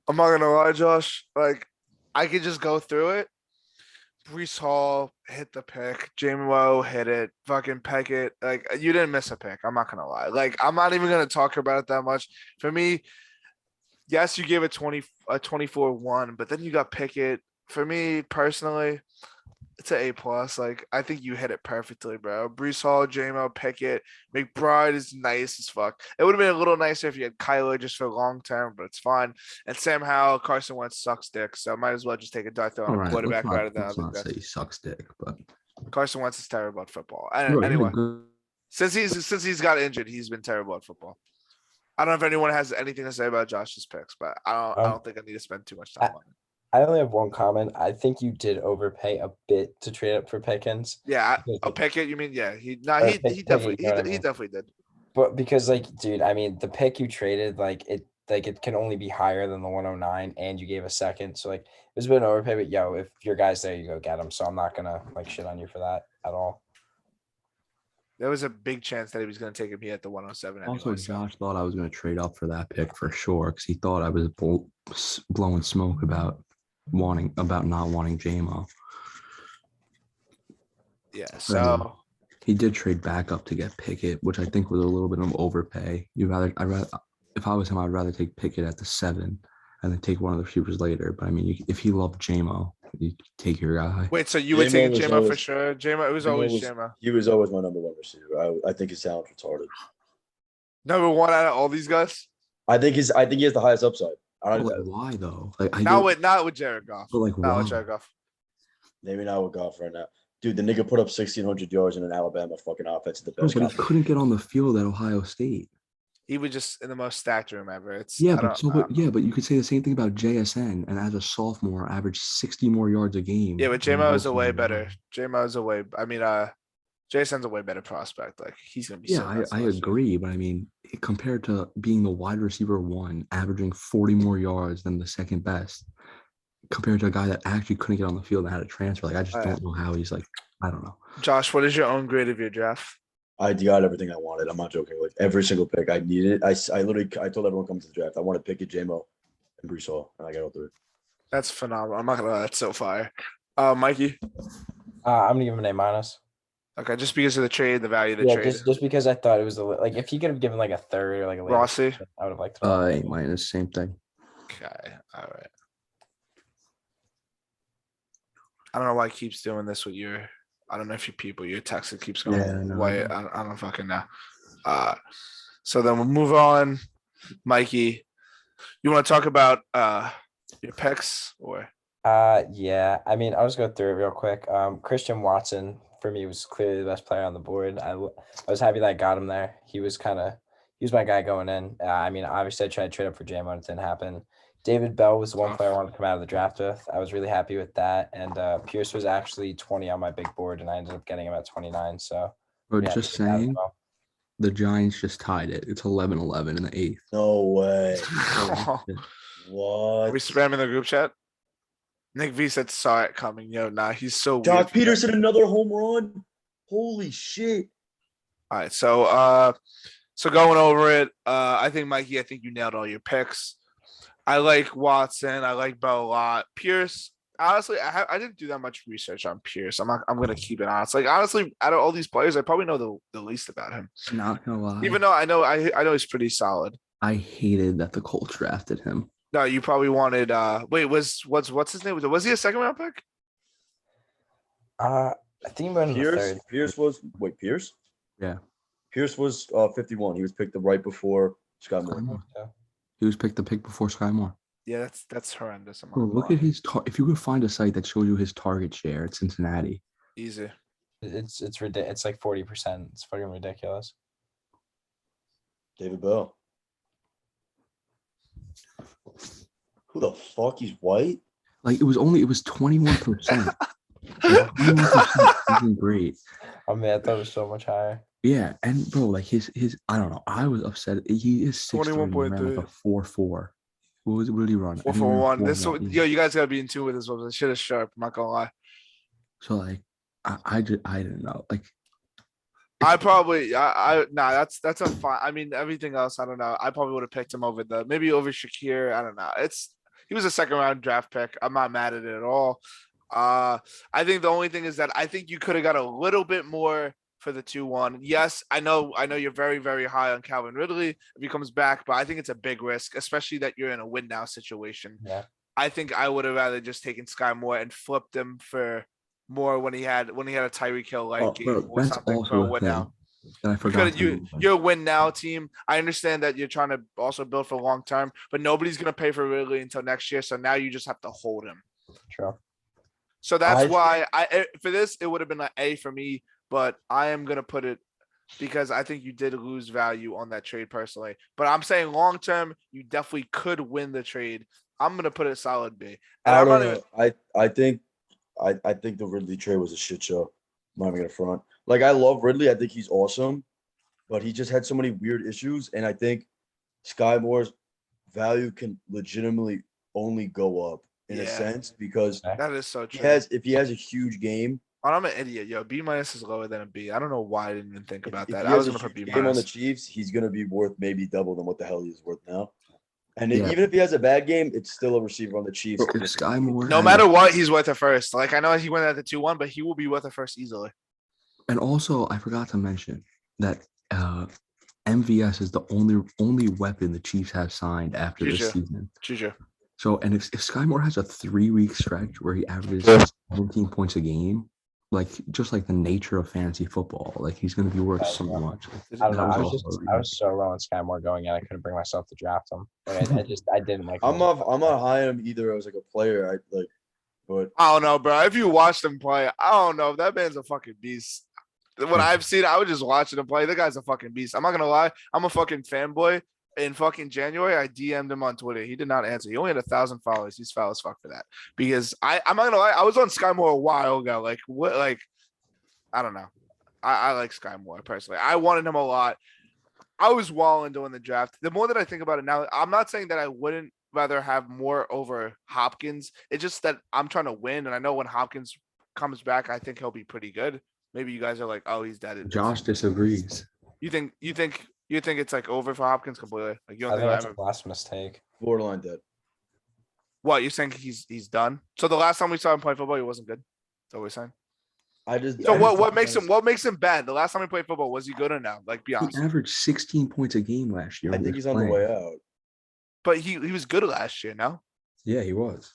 I'm not gonna lie, Josh. Like, I could just go through it. Brees Hall hit the pick. JMO hit it. Fucking Pickett. Like, you didn't miss a pick. I'm not gonna lie. Like, I'm not even gonna talk about it that much. For me, yes, you gave it 24-1, but then you got Pickett. For me personally, it's an A plus. Like, I think you hit it perfectly, bro. Brees Hall, JMO, Pickett, McBride is nice as fuck. It would have been a little nicer if you had Kyler just for long term, but it's fine. And Sam Howell, Carson Wentz sucks dick, so might as well just take a dart throw on a quarterback rather than let's not say he sucks dick, but Carson Wentz is terrible at football. Bro, Anyway, since he's got injured, he's been terrible at football. I don't know if anyone has anything to say about Josh's picks, but I don't think I need to spend too much time on it. I only have one comment. I think you did overpay a bit to trade up for Pickens. Yeah, I'll pick it. You mean he definitely did. But because, like, dude, I mean, the pick you traded, like, like it can only be higher than the 109, and you gave a second. So like it was a bit of an overpay, but yo, if your guy's there, you go get him. So I'm not gonna like shit on you for that at all. There was a big chance that he was going to take him here at the 107. Also, Anyway, so. Josh thought I was going to trade up for that pick for sure because he thought I was blowing smoke about not wanting JMO. Yeah, so he did trade back up to get Pickett, which I think was a little bit of overpay. If I was him, I'd rather take Pickett at the 7 and then take one of the receivers later. But I mean, if he loved JMO, you take your guy. wait, so you would take was JMO for always- sure? JMO, it was always JMO. He was always my number one receiver. I think his talent's retarded. Number one out of all these guys? I think he has the highest upside. I But, don't like, why though? Like Not with Jared Goff. But like, Not why? with Jared Goff. maybe not with Goff right now. Dude, the nigga put up 1,600 yards in an Alabama fucking offense at the No, best. but he conference. couldn't get on the field at Ohio State. He was just in the most stacked room ever. It's Yeah, I don't- but you could say the same thing about JSN, and as a sophomore, averaged 60 more yards a game. Yeah, but than JMO most is a of way them. better. JMO is a way. I mean, Jason's a way better prospect. Like he's gonna be. Yeah, so nice I last year. agree, but I mean, compared to being the wide receiver 1, averaging 40 more yards than the second best, compared to a guy that actually couldn't get on the field and had a transfer, like I just don't know how he's like. I don't know. Josh, what is your own grade of your draft? I got everything I wanted. I'm not joking. Like every single pick I needed. I told everyone coming to the draft, I want to pick a JMO and Brees Hall, and I got all three. That's phenomenal. I'm not gonna lie, that's so fire. Mikey. I'm gonna give him an A-. Okay, just because of the trade, the value of the Yeah, trade. just because I thought it was like if he could have given like a third or like a later Rossi. pick, I would have liked it. A- same thing. Okay, all right. I don't know why he keeps doing this with your. I don't know if your text it keeps going Yeah, I know. away. I don't fucking know. So then we'll move on. Mikey, you want to talk about your picks or? Yeah. I mean, I'll just go through it real quick. Christian Watson for me was clearly the best player on the board. I was happy that I got him there. He was my guy going in. I mean, obviously I tried to trade up for JMO and it didn't happen. David Bell was the one player I wanted to come out of the draft with. I was really happy with that. And Pierce was actually 20 on my big board, and I ended up getting him at 29. So, Bro, yeah, just I think that as saying, well. the Giants just tied it. It's 11-11 in the 8th. No way. Are What? we spamming the group chat? Nick V said saw it coming. Yo, nah, he's so Josh weird. Peterson, another home run. Holy shit. All right, so going over it, I think Mikey, I think you nailed all your picks. I like Watson. I like Bell a lot. Pierce, honestly, I didn't do that much research on Pierce. I'm gonna keep it honest. Like honestly, out of all these players, I probably know the least about him. Not gonna lie. Even though I know he's pretty solid. I hated that the Colts drafted him. No, you probably wanted. Wait, what's his name? Was he a second round pick? I think he went in the Pierce? third. Pierce? Yeah. Pierce was 51. He was picked up right before Scott Sky Moore. Moore. Yeah. He was picked the pick before Sky Moore. Yeah, that's horrendous. I'm not Bro, gonna look lie. at his if you could find a site that shows you his target share at Cincinnati. Easy. It's ridiculous. It's like 40%. It's fucking ridiculous. David Bell. Who the fuck? He's white? Like it was 21%. 21% isn't great. Oh man, I thought it was so much higher. Yeah, and bro, like his I don't know. I was upset. He is 6'3", 21.3. like a 4.4. What did he run? I think he 4-4-1. ran 4.1. This yo, you guys gotta be in tune with this one. This shit is sharp. I'm not gonna lie. So like I didn't know. Like I probably nah, that's a fine. I mean, everything else, I don't know. I probably would have picked him over over Shakir. I don't know. He was a second round draft pick. I'm not mad at it at all. I think the only thing is that I think you could have got a little bit more for the 2-1. Yes, I know you're very, very high on Calvin Ridley if he comes back, but I think it's a big risk, especially that you're in a win now situation. Yeah. I think I would have rather just taken Sky Moore and flipped him for more when he had a Tyreek Hill like game bro, or that's something for a also a win thing now. that I forgot. You're a win now team. I understand that you're trying to also build for long term, but nobody's gonna pay for Ridley until next year. So now you just have to hold him. True. So that's why for this it would have been an A for me, but I am gonna put it because I think you did lose value on that trade personally. But I'm saying long term, you definitely could win the trade. I'm gonna put it solid B. And I I'm don't not know. even, I think the Ridley trade was a shit show. I'm not even gonna front. Like I love Ridley. I think he's awesome, but he just had so many weird issues. And I think Sky Moore's value can legitimately only go up in a Yeah. sense because That is so he true. if he has a huge game. Oh, I'm an idiot. Yo, B- is lower than a B. I don't know why I didn't even think about If that. he I was has a gonna put B huge game on the minus. Chiefs, he's gonna be worth maybe double than what the hell he is worth now. And Yeah. even if he has a bad game, it's still a receiver on the Chiefs. If Sky Moore No has- matter what, he's worth it first. Like I know he went at the 2-1, but he will be worth it first easily. And also, I forgot to mention that MVS is the only weapon the Chiefs have signed after this Juju. season. Juju. So, and if Sky Moore has a 3-week stretch where he averages 17 points a game, like just like the nature of fantasy football, like he's going to be worth so much. I don't know. That I was was also- so low on Sky Moore going in. I couldn't bring myself to draft him. Like, I didn't like. I'm him. not high on him either as like a player. But I don't know, bro. If you watched him play, I don't know. That man's a fucking beast. What I've seen, I was just watching him play. The guy's a fucking beast. I'm not gonna lie. I'm a fucking fanboy. In fucking January, I DM'd him on Twitter. He did not answer. He only had 1,000 followers. He's foul as fuck for that. Because I'm not gonna lie. I was on Sky Moore a while ago. Like what? Like I don't know. I like Sky Moore personally. I wanted him a lot. I was walling doing the draft. The more that I think about it now, I'm not saying that I wouldn't rather have more over Hopkins. It's just that I'm trying to win, and I know when Hopkins comes back, I think he'll be pretty good. Maybe you guys are like, oh, he's dead. Josh disagrees. You think it's like over for Hopkins completely? Like you I don't think think that's ever, a blasphemous take. borderline dead. what you think he's done? So the last time we saw him play football, he wasn't good. That's what we're saying. So what makes him bad? The last time he played football, was he good or no? Like be He honest. averaged 16 points a game last year. I when think he was he's on the playing. way out. But he was good last year, no? Yeah, he was.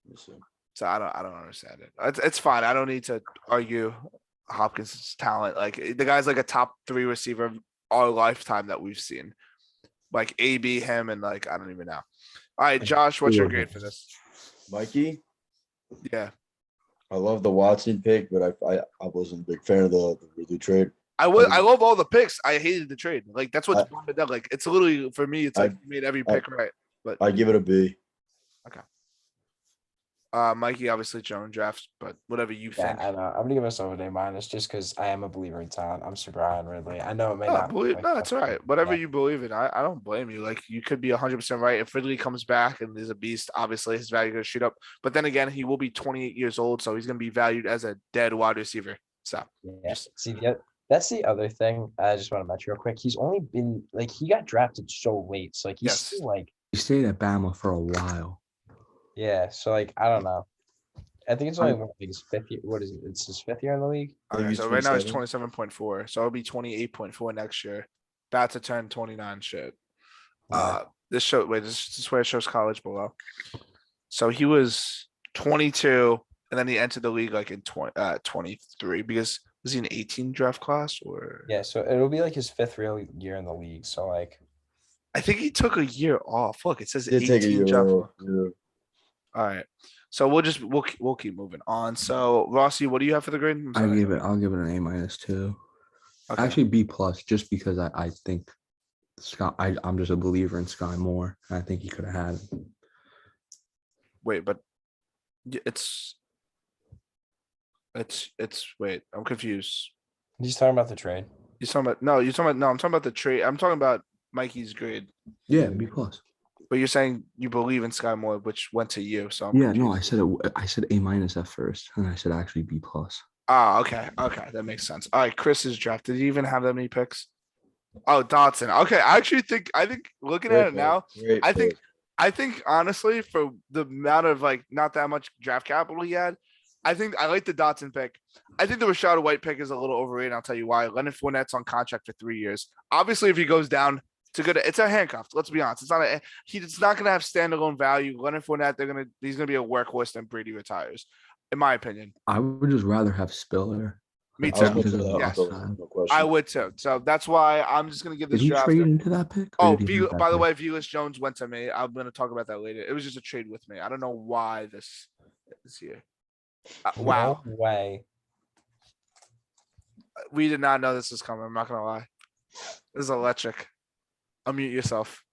Let me see. So I don't understand it. It's fine. I don't need to argue Hopkins' talent. Like the guy's like a top 3 receiver of our lifetime that we've seen. Like AB, him, and like I don't even know. All right, Josh, what's your grade for this? Mikey, Yeah, I love the Watson pick, but I wasn't a big fan of the Ridley trade. I love all the picks. I hated the trade. Like that's what's bummed it out. Like it's literally for me. It's like you made every pick right. But I give it a B. Mikey obviously your own drafts, but whatever you Yeah, think. I know. I'm gonna give myself an A- just because I am a believer in talent. I'm super high on Ridley. I know it may not. No, it's all right. Whatever Yeah. you believe in, I don't blame you. Like you could be 100% right. If Ridley comes back and is a beast, obviously his value going to shoot up. But then again, he will be 28 years old, so he's going to be valued as a dead wide receiver. So Yeah. See, that's the other thing. I just want to mention real quick. He's only been like he got drafted so late, so like he's Yes. still like He stayed at Bama for a while. yeah. So like I don't know. I think it's only his 5th year. What is it? It's his 5th year in the league. okay, he's so right now he's 27. 27.4. So it'll be 28.4 next year. About to turn 29 shit. Yeah. This is where it shows college below. So he was 22, and then he entered the league like in 23 because was he an 18 draft class or Yeah, so it'll be like his 5th real year in the league. So like I think he took a year off. Look, it says Did 18 take a year draft. off. Yeah. All right. So we'll keep moving on. So Rossi, what do you have for the grade? I'll give it an A- too. Okay. Actually, B+, just because I think Scott. I'm just a believer in Sky Moore. I think he could have had it. Wait, but it's wait, I'm confused. he's talking about the trade. I'm talking about the trade. I'm talking about Mikey's grade. Yeah, B+. But you're saying you believe in Sky Moore, which went to you. So I'm Yeah, no, confused. I said A- at first, and I said actually B+. Ah, okay, that makes sense. All right, Chris's draft. Did he even have that many picks? Oh, Dotson. Okay, I think looking at it now, Great I think honestly, for the amount of like not that much draft capital he had, I think I like the Dotson pick. I think the Rashad White pick is a little overrated. I'll tell you why. Leonard Fournette's on contract for 3 years. Obviously, if he goes down to good, it's a handcuff. Let's be honest. It's not gonna have standalone value. Leonard Fournette, he's gonna be a workhorse than Brady retires, in my opinion. I would just rather have Spiller. Me I was too. going to say Because of that. Yes. No question. I would too. So that's why I'm just gonna give Did this he draft. trade into that pick? Oh, did he have that by the pick? way, Velas Jones went to me. I'm gonna talk about that later. It was just a trade with me. I don't know why this is here. Wow, No way. we did not know this was coming. I'm not gonna lie. This is electric. Unmute yourself.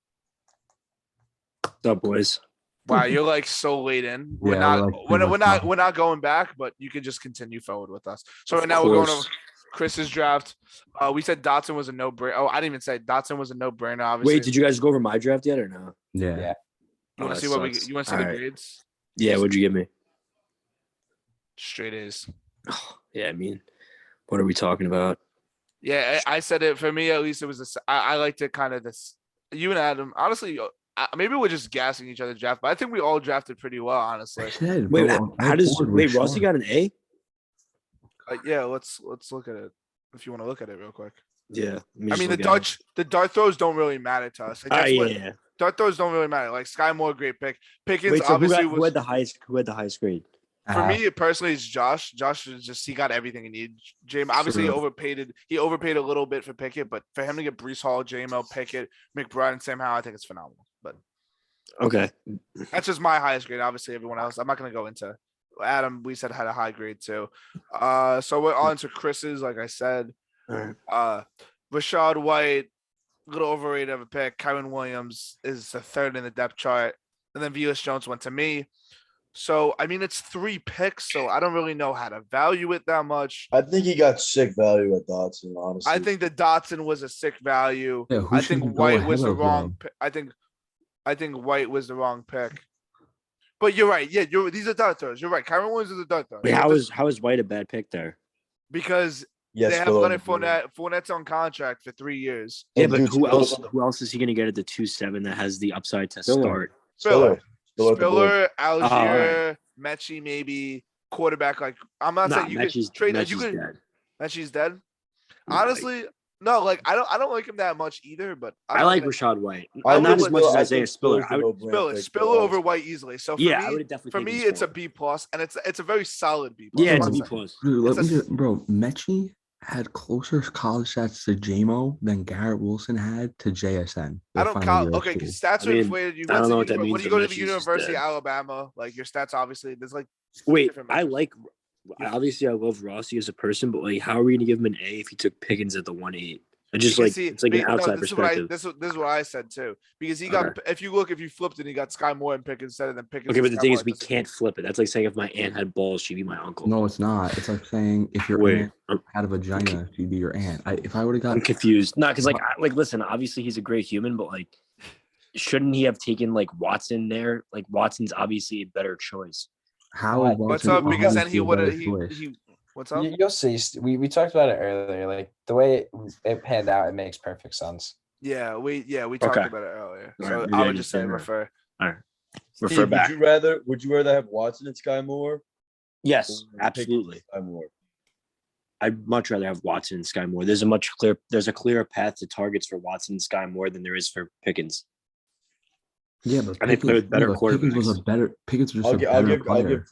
What's up, boys? Wow, you're like so late in. We're Yeah, not. we're, like, pretty much done. We're not going back, but you can just continue forward with us. So Of right now we're going over. course. Chris's draft. We said Dotson was a no-brainer. Oh, I didn't even say Dotson was a no-brainer. Obviously. Wait, did you guys go over my draft yet or no? Yeah. Yeah. You want Oh, to see that what we? sucks. You want to see All the right. grades? Yeah, what'd you give me? Straight A's. Oh, yeah, I mean, what are we talking about? Yeah, I said it for me at least. It was I like to kind of this. You and Adam, honestly, maybe we're just gassing each other's draft, but I think we all drafted pretty well, honestly. I said, Wait, bro, how our does board was wait Rossi sharp. got an A? Yeah, let's look at it if you want to look at it real quick. Yeah. I mean, the dart throws don't really matter to us. Like, Oh, that's what- yeah. dart throws don't really matter. Like Sky Moore, great pick. Pickens Wait, so obviously who had the highest? Who had the highest grade? for me personally, it's Josh. Josh is just he got everything he needed. James obviously True. he overpaid a little bit for Pickett, but for him to get Brees Hall, JML, Pickett, McBride, and Sam Howell, I think it's phenomenal. But Okay. that's just my highest grade. Obviously, everyone else, I'm not gonna go into. Adam, we said had a high grade too. So we're on to Chris's, like I said. All right. Rashad White, a little overrated of a pick. Kyron Williams is the third in the depth chart, and then Velus Jones went to me. So I mean, it's 3 picks, so I don't really know how to value it that much. I think he got sick value at Dotson, honestly. I think that Dotson was a sick value. Yeah, who I should think go White ahead was the of wrong. him? I think White was the wrong pick. But you're right. Yeah, these are dart throws. You're right. Kyron Williams is a dart throw. Wait, how is White a bad pick there? Because Yes, they have Bill Leonard O'Brien. Fournette. Fournette's on contract for 3 years. Yeah, And but dude, who else? Spiller- Who else is he going to get at the 2-7 that has the upside to Spiller. start? Spiller, Spiller at the board. Spiller, all Algier, Mechie, maybe quarterback. Like I'm not Nah, saying you Mechie's could trade. Mechie's You could. dead. Mechie's dead. Yeah, Honestly, no. Like I don't like him that much either. But I like think- Rashad White. I would Not put as much as I Isaiah think Spiller. Spiller's I the would, no-brainer Spiller, pick, Spiller but over White easily. So for yeah, I me, would have definitely. for taken me, it's a Spiller. B plus, and it's a very solid B plus. Yeah, it's a I'm B not saying- plus. Dude, It's let me a- just, bro, Mechie had closer college stats to JMO than Garrett Wilson had to JSN. I their don't final count. year of Okay, school. because stats I are mean, inflated. You I went don't to know what that when means, you but go to the Mechie's just University of dead. Alabama, like your stats obviously there's like Wait, different I metrics. like. Obviously, I love Rossi as a person, but like, how are we going to give him an A if he took Pickens at the 1-8? I just Because like it's like an no, outside this is what perspective. this is what I said too. Because he got if you flipped it, he got Sky Moore and Pickens instead of then Pickens. Okay, and but the Sky thing Moore is, we doesn't- can't flip it. That's like saying if my aunt had balls, she'd be my uncle. No, it's not. It's like saying if your Wait, aunt had a vagina, she'd be your aunt. If I would have I'm got confused. No, because listen, obviously he's a great human, but like, shouldn't he have taken like Watson there? Like Watson's obviously a better choice. how is What's Watson up? Because then obviously he a would better have choice? he what's up? You'll see. We talked about it earlier. Like the way it panned out, it makes perfect sense. Yeah, we talked Okay. about it earlier. All So right, maybe I I would just say understand that. refer. Refer Steve, back. would you rather have Watson and Sky Moore? Yes, or Pickens absolutely. and Sky Moore? I'd much rather have Watson and Sky Moore. There's a clearer path to targets for Watson and Sky Moore than there is for Pickens. Yeah, but And they play with better Pickens was quarterbacks. a better. Pickens was I'll just a give better player.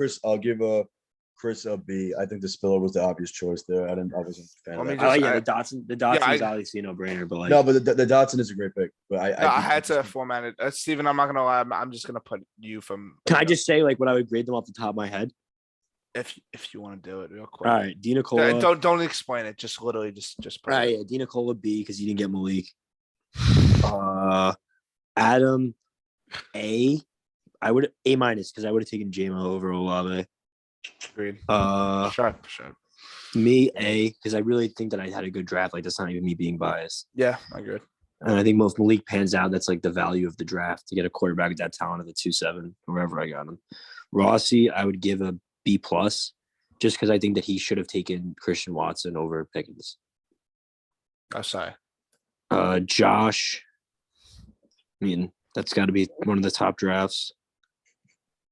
Chris a B. I think the Spiller was the obvious choice there. I wasn't a fan Let of me that. I like just- the Dotson I- is obviously a no-brainer, but like No, but the Dotson is a great pick. But No, I had to format it. Steven, I'm not gonna lie. I'm just gonna put you from. can I just say like what I would grade them off the top of my head? if you want to do it real quick? All right, Dina Cola. Don't explain it. Just literally just put All it. right, yeah, Dina Cola B because you didn't get Malik. Adam A. I would A- because I would have taken JMO over Olave. Agreed. Sharp. Sure. Me A because I really think that I had a good draft. Like that's not even me being biased. Yeah, I agree. And I think most Malik pans out. That's like the value of the draft to get a quarterback with that talent at the 2-7, wherever I got him. Rossi, I would give a B plus, just because I think that he should have taken Christian Watson over Pickens. Oh, sorry. Josh, I mean that's got to be one of the top drafts.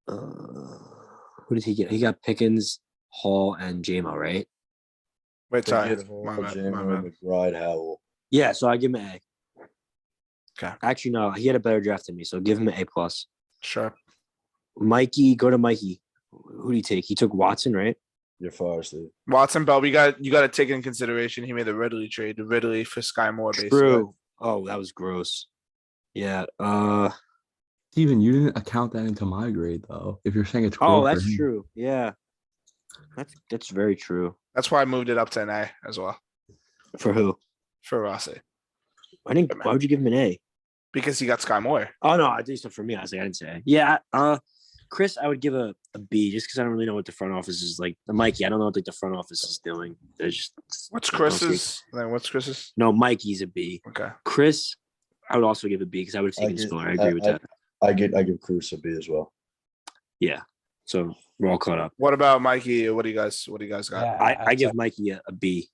Who did he get? He got Pickens, Hall, and JMO, right? Wait, sorry. My My bad. McBride, Howell. Yeah, so I give him an A. Okay. Actually, no, he had a better draft than me, so give him an A plus. Sure. Mikey, go to Mikey. Who did he take? He took Watson, right? You're far, Steve. Watson Bell, you got to take in consideration. He made the Ridley trade, the Ridley for Sky Moore, basically. True. Oh, that was gross. Yeah. Steven, you didn't account that into my grade though. If you're saying it's Oh, for that's him. true. Yeah. That's very true. That's why I moved it up to an A as well For who? for Rossi Why would you give him an A? because he got Sky Moore. Oh no, I think so for me. I was like, I didn't say A. Yeah. Chris, I would give a B just because I don't really know what the front office is like. Mikey, I don't know what like the front office is doing. They're just What's I don't see- Chris's? Then what's Chris's? No, Mikey's a B. Okay. Chris, I would also give a B because I would have taken Spiller. I agree with that. I give Cruz a B as well. Yeah. So we're all caught up. What about Mikey? What do you guys got? Yeah, I give Mikey a B.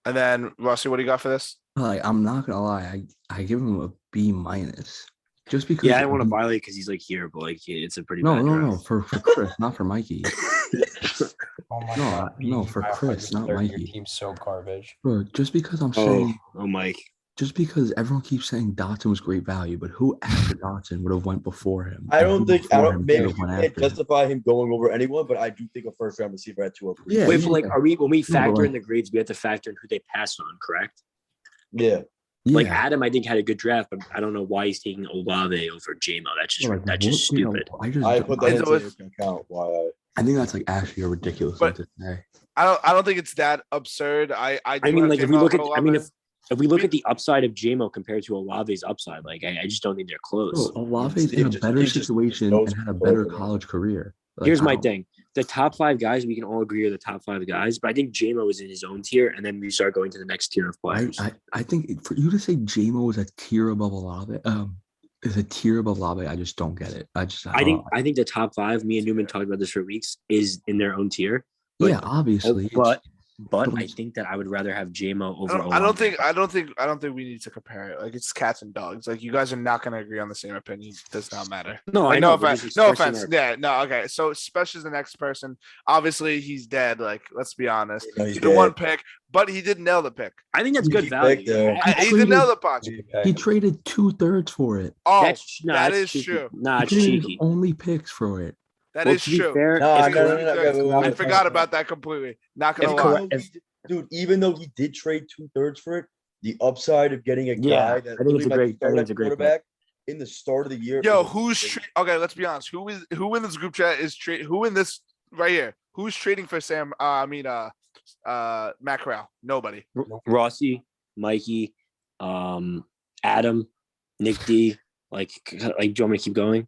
And then Rossi, what do you got for this? Like, I'm not gonna lie, I give him a B minus. Just because Yeah, I don't want to violate because he's like here, but like it's a pretty No, bad no, draft. no, for Chris, not for Mikey. Oh my No, God, no, beating for by Chris, not 130, your Mikey. team's so garbage. Bro, just because I'm Oh, saying, Mike. just because everyone keeps saying Dotson was great value, but who after Dotson would have went before him? I And don't who think before him maybe could you have went can't after him? justify him going over anyone, but I do think a first round receiver at 203. Yeah, Wait, but like, are we when we but factor in like- the grades, we have to factor in who they passed on, correct? Yeah. Like Yeah. Adam, I think had a good draft, but I don't know why he's taking Olave over JMO. That's Like, just what- you know, stupid. I put that And into with- account why I think that's like actually a ridiculous But- thing to say. I don't think it's that absurd. I do mean, have like if we J-Mo look at, over I mean, Olave. if we look at the upside of JMO compared to Olave's upside, like I just don't think they're close. Bro, Olave's in a Steve better just situation knows and had a both better of them. college career. Like, Here's I my don't- thing: the top 5 guys, we can all agree are the top 5 guys, but I think JMO is in his own tier, and then we start going to the next tier of players. I think for you to say JMO is a tier above Olave, is a tier above Olave, I just don't get it. I think the top 5, me and Newman talked about this for weeks, is in their own tier. But- yeah, obviously. But but I it's- think that I would rather have JMO over. I don't Olave. think we need to compare it. Like it's cats and dogs. Like you guys are not going to agree on the same opinion. It does not matter. No, Like, I no know. but offense. just No expressing offense. our- Yeah. No. Okay. So Spesh is the next person. Obviously, he's dead. Like let's be honest. No, he's He did one dead. pick, but he did nail the pick. I think that's He good picked value. there. He did nail the punch. he traded 2/3 for it. Oh, That's that that's is cheeky. true. Nah, He it's traded his cheeky. only picks for it. That Well, is to be true. fair, No, if no, Correct- no, no, I no, forgot no. about that completely. Not gonna If lie. correct- Even though he did trade 2/3 for it, the upside of getting a Yeah, guy I that think literally it's a might great- be I think starting it's a at great pick. quarterback in the start of the year. Yo, is a who's great- okay? Let's be honest. Who in this group chat is who in this right here? Who's trading for Sam? Matt Corral. Nobody. Rossi, Mikey, Adam, Nick D. Like, do you want me to keep going?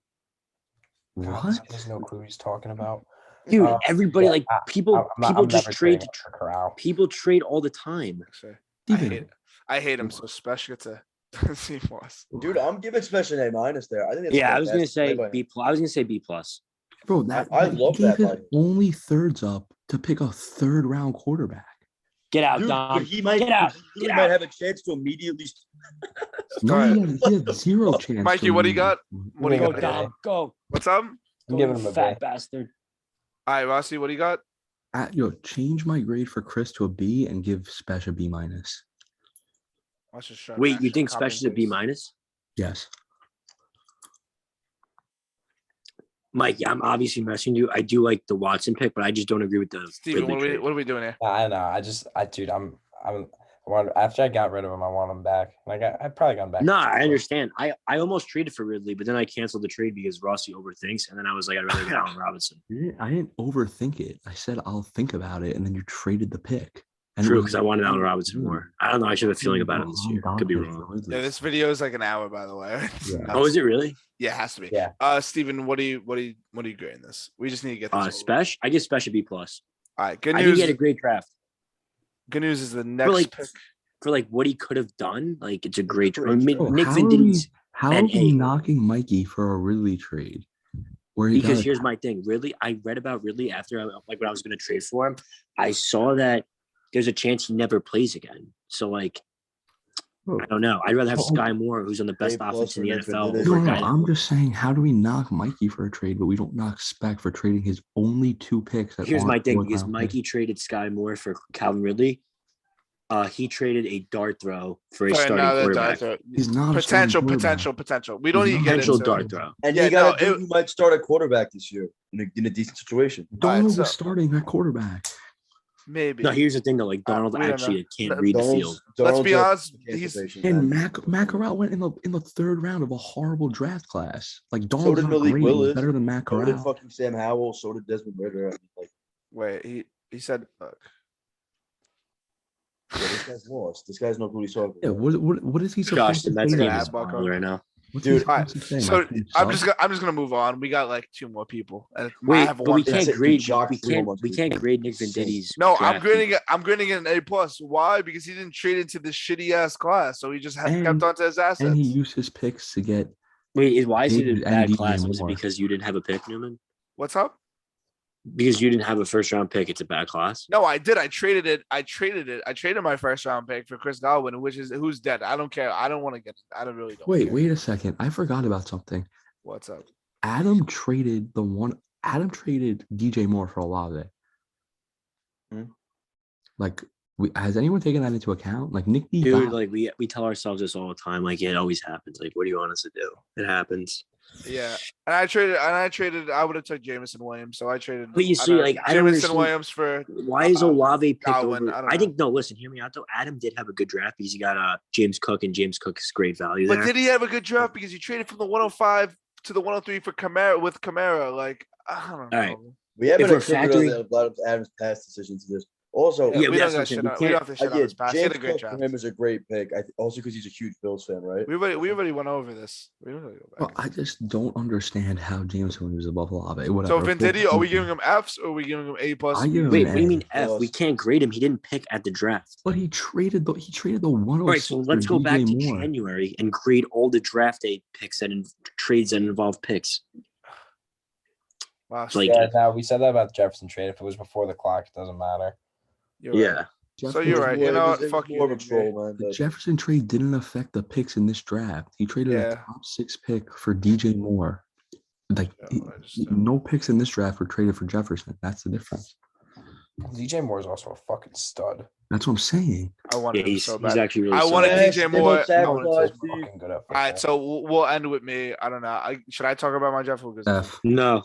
What? There's no clue he's talking about. Dude, everybody yeah, like I- people I'm just never trade. trading a Trick Corral. People trade all the time. Actually, Steven, I hate him so special to see us. Dude, I'm giving Special A minus there. I think that's Yeah, I was gonna fantastic say play by B him. plus. I was gonna say B plus. bro, that I he love gave that his by him. only thirds up to pick a 3rd round quarterback. Get out, Dude, Dom. but he might, Get out. he Get really might out. have a chance to immediately. No, Alright. he had 0 chance. Mikey, to what do you leave. got? What do you Go, got? Yeah. Dom. Go. What's up? I'm Go, giving you him a fat B. bastard. All right, Rossi, what do you got? Yo, change my grade for Chris to a B and give Spesh a B minus. Let's just try Wait, and you think copy and Special's a B paste. minus? Yes. Mike, yeah, I'm obviously messing you. I do like the Watson pick, but I just don't agree with the Steven, Ridley trade. what are we doing here? I know. Dude, I want after I got rid of him, I want him back. Like I probably got him back. No, I understand. I almost traded for Ridley, but then I canceled the trade because Rossi overthinks, and then I was like, I'd rather get Allen Robinson. I didn't overthink it. I said I'll think about it, and then you traded the pick. And it True, was- because I wanted Allen Robinson more. I don't know. I should have a feeling about him this year. Could be wrong. Yeah, this video is like an hour, by the way. It's Yeah. nuts. Oh, is it really? Yeah, it has to be. Yeah. Steven, what are you grading this? We just need to get this. over with. Spesh. I give Spesh a B plus. All right, good I think news. he had a great draft Good news is the next like, pick. for like what he could have done. Like it's a great Great draft. draft. Nick how Vin are didn't. we, how are and we A. knocking Mikey for a Ridley trade? Where he Because got here's my thing. Ridley, I read about Ridley after when I was going to trade for him. I saw that there's a chance he never plays again. So like, I don't know. I'd rather have Sky Moore, who's on the best A+ offense in the for Nick NFL. Vin. Over a No, guy that- I'm just saying, how do we knock Mikey for a trade, but we don't knock Spec for trading his only 2 picks? That Here's aren't my thing: fourth because round Mikey picks? traded Sky Moore for Calvin Ridley. He traded a dart throw for a Sorry, starting no, quarterback. He's not a starting quarterback. Potential. We don't He's need to not get Potential into dart throw. And Yeah, you got no, a dude who might start a quarterback this year in a decent situation. Donald so- was starting at quarterback. Maybe. No, here's the thing though. Like Donald we don't actually can't Let- read the Donald's- field. Let's be Donald's honest, a he's- patient, And man. Macarell went in the 3rd round of a horrible draft class. Like So Donald's did not Malik great. He's Willis. better than So did Macarell. fucking Sam Howell. So did Desmond Ritter. I mean, like, Wait, he said, look, yeah, this guy's lost. This guy's not who he's talking Yeah, about. what is he Gosh, supposed the to Mets say? game gonna is add Bucko. wild right now. What's Dude, he All right, supposed to say? so My team I'm sucks? just gonna move on. We got like 2 more people. And I Wait, have but one we pick. can't Dude, grade. Jock We threw him can't. on We Twitter. can't grade Nick Insane. Venditti's. No, draft. I'm grading it an A+. Why? Because he didn't trade into this shitty ass class, so he just kept And- onto his assets. And he used his picks to get Wait, why is it a David and bad DJ class? Was it Moore. because you didn't have a pick, Newman? What's up? Because you didn't have a first round pick, it's a bad class. No, I did. I traded it. I traded my first round pick for Chris Godwin, who's dead. I don't care. I don't want to get. I don't really. Don't care. wait a second. I forgot about something. What's up? Adam traded DJ Moore for Olave. Like, has anyone taken that into account? Like Nick D. Dude, got- like we tell ourselves this all the time. Like it always happens. Like, what do you want us to do? It happens. Yeah, and I traded. I would have took Jameson Williams, so I traded. But you see, like, I don't Jameson understand- Williams for. Why is Olave picked Godwin, over? I don't I know. think no. Listen, hear me out though. Adam did have a good draft because he got James Cook, and James Cook is great value But there. did he have a good draft because he traded from the 105 to the 103 for Kamara with Kamara? Like I don't know. All right. We haven't If we're attributed factoring- a lot of Adam's past decisions to this. Also, Yeah, we but don't that's got what I'm shit saying. on. We don't have to shit on again, his past. He had James a great Cook draft. for him is a great pick. Also because he's a huge Bills fan, right? We already went over this. We don't really go Well, back. I just don't understand how James Williams is above Olave. Whatever. So Venditti, are we giving him Fs or are we giving him A+? I give him Wait, an what do you A. mean F? We can't grade him. He didn't pick at the draft. But he traded the 106. All right, so let's go back to January and grade all the draft day picks and trades that involve picks. Wow, It's like, Yeah, no, we said that about the Jefferson trade. If it was before the clock, it doesn't matter. you're right. yeah. So you're right. You know what? It was Fuck you. more of a DJ. troll, man. The but- Jefferson trade didn't affect the picks in this draft. He traded a Yeah. top 6 pick for DJ Moore. Like Yeah, I just- no picks in this draft were traded for Jefferson. That's the difference. DJ Moore is also a fucking stud. That's what I'm saying. I wanted Yeah, him he's, so he's bad. actually really I solid. wanted Yes, DJ they Moore. both I wanted sacrificed. to- Fucking good at All right, football. so we'll end with me. I don't know. Should I talk about my Jeff Lucas? F. No.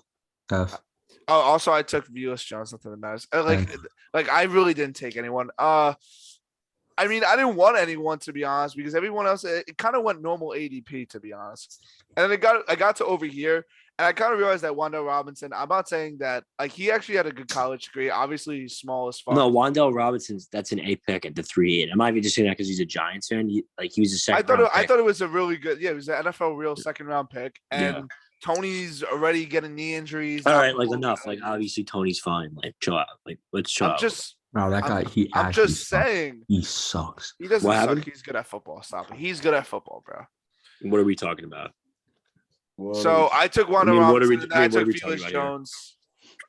F. Oh, also I took Vilas Jones. Nothing that matters. Like I really didn't take anyone. I mean, I didn't want anyone to be honest because everyone else it kind of went normal ADP to be honest. And then I got to over here and I kind of realized that Wanda Robinson. I'm not saying that like he actually had a good college degree. Obviously, he's small as fuck. No, Wandale Robinson's that's an A pick at the 3-8. I'm not even just saying that because he's a Giants fan. He was a second. I thought it was a really good. Yeah, it was an NFL real second round pick. And Yeah. Tony's already getting knee injuries. All right, like enough. Like obviously Tony's fine. Like chill out. Like let's chill I'm out. just No, that guy. I'm actually just sucks. saying He sucks. he doesn't What suck. happened? He's good at football. Stop it. He's good at football, bro. What are we talking about? So I took Wanda I mean, what are Robinson we- and then I what are took we talking Felix about here? Jones.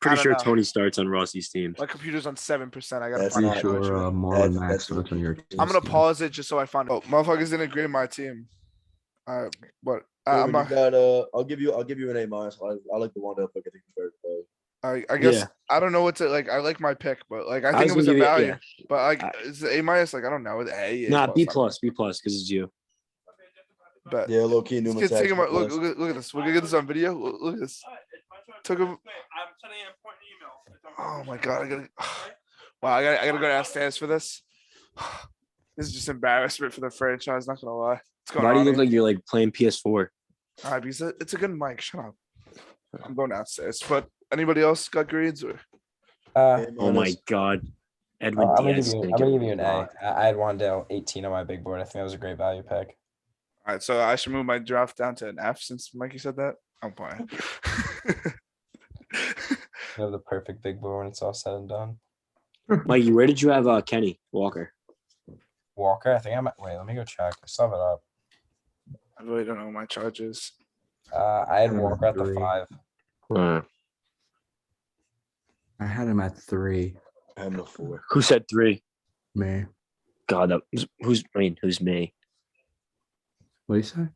Pretty don't sure know. Tony starts on Rossi's team. My computer's on 7%. I gotta That's find not it. Pretty true. sure Marlon That's- Mack that's- starts on your I'm gonna team. pause it just so I find. Oh, motherfuckers didn't agree with my team. What? Corbin, I'm you not, got, I'll give you an A-. I like the Wanda pick. I think it's very good. I guess Yeah. I don't know what to like. I like my pick, but like I think was it was a gonna give value. yeah. But like I- it's A minus. Like I don't know. A. Nah, B I don't plus because it's you. know. But Yeah, low key. Newman let's take him. Sachs, Look, plus. look at this. We're gonna get this on video. Look at this. Took him. Oh my god! I gotta. Wow! I gotta go downstairs for this. This is just embarrassment for the franchise. Not gonna lie. What's going Why do on you look here? like you're like playing PS4? All right, because it's a good mic. Shut up. I'm going downstairs. But anybody else got grades or? Oh my god. Edwin I'm gonna Diaz. give you. is I'm gonna gonna give you get an a A. lot. I had Wandale 18 on my big board. I think that was a great value pick. All right, so I should move my draft down to an F since Mikey said that. I'm fine. You have the perfect big board when it's all said and done. Mikey, where did you have Kenny Walker? Walker, I think I'm. Wait, let me go check. I still have it up. I really don't know my charges. I had Walker at the 5. I had him at 3. I have no 4. Who said 3? Man, God, who's me? what do you say?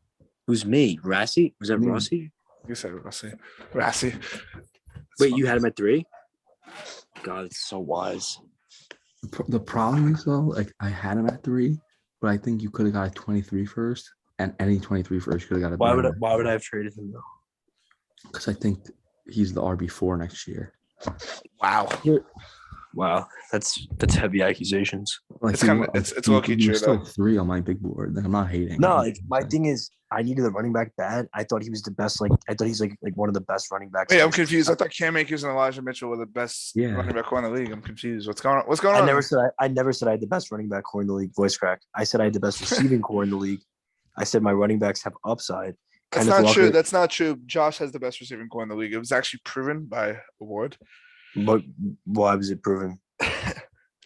Who's me? Rassi? Was that Me. Rossi? You said Rassi. Wait, you had him at 3? God, it's so wise. The problem is though, like I had him at 3, but I think you could have got a 23 first, and any 23 first could have got a. Why would I have traded him though? Because I think he's the RB4 next year. Wow. Wow, that's heavy accusations. Like, It's he kinda- was- it's he- low-key he was true, still though. 3 on my big board. Like I'm not hating. No, I'm like, just my saying. thing is, I needed a running back bad. I thought he was the best. Like, I thought he's like one of the best running backs. Wait, I'm confused. I thought Cam Akers and Elijah Mitchell were the best Yeah. running back core in the league. I'm confused. What's going on? What's going I on? never said I had the best running back core in the league. Voice crack. I said I had the best receiving core in the league. I said my running backs have upside, That's Kenneth not Walker. true. That's not true. Josh has the best receiving core in the league. It was actually proven by award. But why was it proven?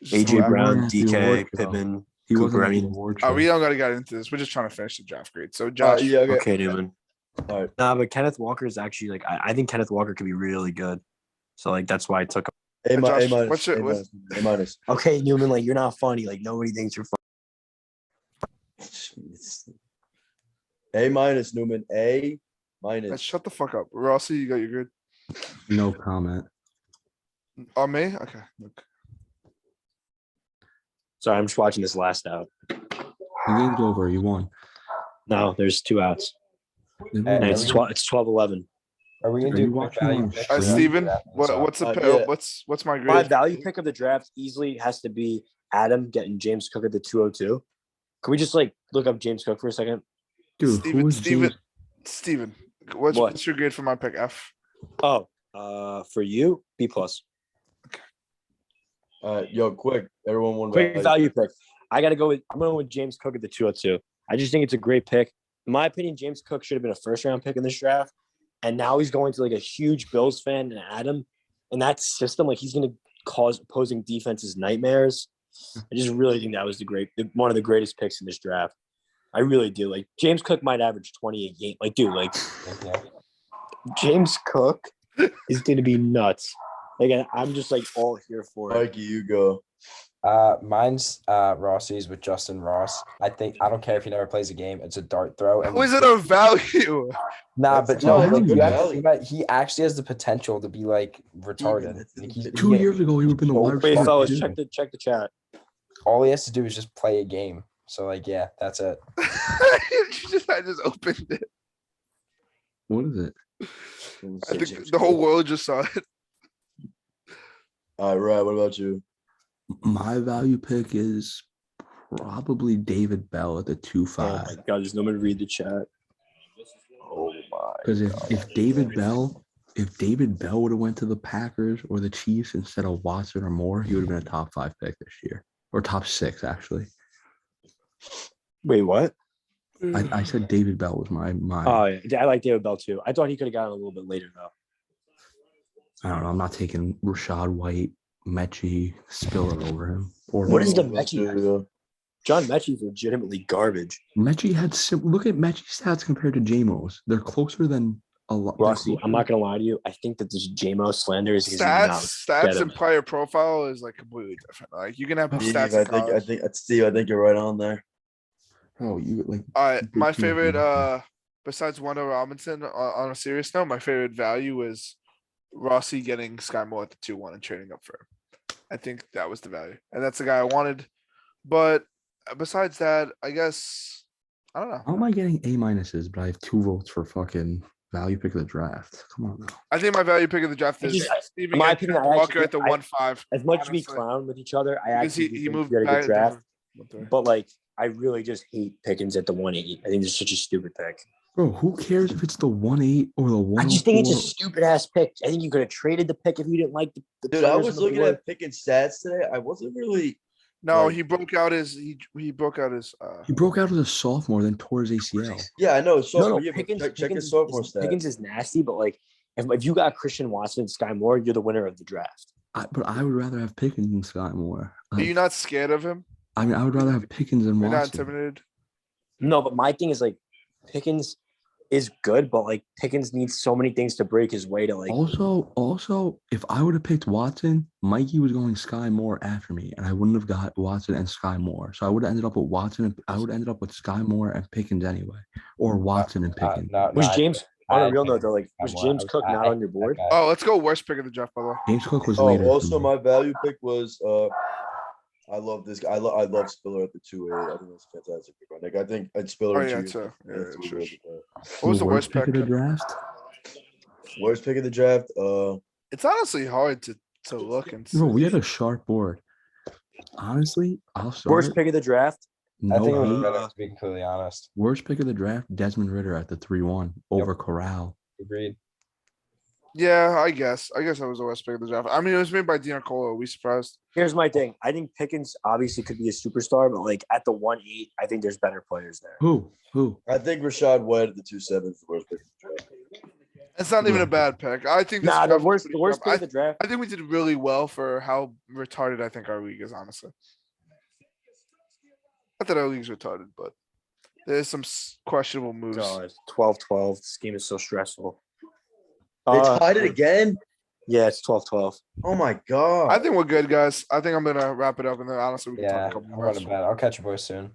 Just AJ a fact. Brown, at the DK, award show. Pippen, He Cooper. wasn't I at the mean, award Oh, show. we don't got to get into this. We're just trying to finish the draft grade. So Josh, yeah, okay. okay, Newman. All right. Nah, but Kenneth Walker is actually like I think Kenneth Walker could be really good. So like that's why I took him. A Josh, minus. what's your- A minus. A minus. Okay, Newman, like you're not funny. Like nobody thinks you're funny. A minus, Newman. A minus. shut the fuck up. Rossi, you got your grade? No comment. On me? Okay. Look. Sorry, I'm just watching this last out. The game's over. You won. No, there's 2 outs. And Hey, it's 12-11. Are we gonna Are do you quick watching value on picks? All right, Steven, Yeah. what's the yeah. what's my My grade? value pick of the draft easily has to be Adam getting James Cook at the 202. Can we just like look up James Cook for a second? Dude, who was James? Steven, What? what's your grade for my pick? F. Oh, for you, B+. Yo, quick. Everyone one Quick value pick. I'm going with James Cook at the 202. I just think it's a great pick. In my opinion, James Cook should have been a first-round pick in this draft. And now he's going to like a huge Bills fan and Adam. And that system, like he's going to cause opposing defenses nightmares. I just really think that was one of the greatest picks in this draft. I really do. Like James Cook might average 20 a game. Like, dude, like James Cook is going to be nuts. Like, I'm just like all here for it. Mikey, you go. Mine's Rossi's with Justin Ross. I don't care if he never plays a game. It's a dart throw. How is it a value? Nah, That's but no, not like good you have to value. think about it, he actually has the potential to be like retarded. Like, he 2 years ago, he would have been the wide Wait, receiver. fellas, too. check the chat. all he has to do is just play a game. So like, yeah, that's it. I just opened it. What is it? I think the whole world just saw it. All right, what about you? My value pick is probably David Bell at the Oh 2-5. my god, there's no one to read the chat. Oh my. Because if David Bell would have went to the Packers or the Chiefs instead of Watson or Moore, he would have been a top 5 pick this year, or top 6 actually. Wait, what? I said David Bell was my. Oh, yeah. I like David Bell too. I thought he could have gotten a little bit later though. I don't know. I'm not taking Rashad White, Mechie, Spiller over him. Or What is the What about Mechie? you? John Mechie's legitimately garbage. Mechie had look at Mechie's stats compared to JMO's. They're closer than a lot. Rossi, I'm not gonna lie to you. I think that this JMO slander is because he's not Stats get and him. player profile is like completely different. Like you can have Steve, stats. I think you're right on there. Oh, you like. All right, my Big team favorite, defense. besides Wanda Robinson, on a serious note, my favorite value is Rossi getting Sky Moore at the 2-1 and trading up for him. I think that was the value, and that's the guy I wanted. But besides that, I guess I don't know. How am I getting A minuses, but I have 2 votes for fucking value pick of the draft? Come on now. I think my value pick of the draft I is just- Steven in my getting opinion, I Walker actually at the think 1-5. As much as we honestly. clown with each other, I Because actually he think moved we had a back good draft. there. But like, I really just hate Pickens at the 1-8. I think it's such a stupid pick. Bro, who cares if it's the 1-8 or the 1? I just think it's a stupid ass pick. I think you could have traded the pick if you didn't like the Dude, I players was on the looking board. at picking stats today. I wasn't really. No, Right. he broke out his he broke out his. He broke out as a sophomore, then tore his ACL. Yeah, I know. So No, yeah, but Pickens, check Pickens, his sophomore is, stats. Pickens is nasty, but like, if you got Christian Watson and Sky Moore, you're the winner of the draft. But I would rather have Pickens than Sky Moore. Are you not scared of him? I mean, I would rather have Pickens than You're not Watson. intimidated. No, but my thing is like, Pickens is good, but like Pickens needs so many things to break his way to like. Also, if I would have picked Watson, Mikey was going Sky Moore after me, and I wouldn't have got Watson and Sky Moore. So I would have ended up with Watson. I would have ended up with Sky Moore and Pickens anyway, or Watson and Pickens. Was James on a I real note think though? Like, was James Cook not on your board? Oh, let's go worst pick of the draft, by the way. James Cook was Oh, later. also my value pick was I love this guy. I love Spiller at the 2-8. I think that's a fantastic pick. Like I think Spiller. Oh in yeah, 2 years, too. Yeah, that's a sure. really good player. What was the worst pick? of the draft? Worst pick of the draft. It's honestly hard to look and see. Bro, we had a sharp board. Honestly, I'll start. Worst pick of the draft. No I think it was hate. better, to be completely honest. Worst pick of the draft, Desmond Ritter at the 3-1 over Corral. Agreed. Yeah, I guess. I guess that was the worst pick of the draft. I mean, it was made by Giancarlo. Are we surprised? Here's my thing. I think Pickens obviously could be a superstar, but like at the 1-8, I think there's better players there. Who? I think Rashad White at the 2-7 is the worst pick. It's not even a bad pick. I think this Nah, the draft was worst pretty pick tough. of the draft. I think we did really well for how retarded I think our league is, honestly. Not that our league's retarded, but there's some questionable moves. God, 12-12. The scheme is so stressful. They tied it again? Yeah, it's 12-12. Oh my god. I think we're good, guys. I think I'm gonna wrap it up, and then honestly, we can Yeah, talk a I'm couple more. going to bed. I'll catch you boys soon.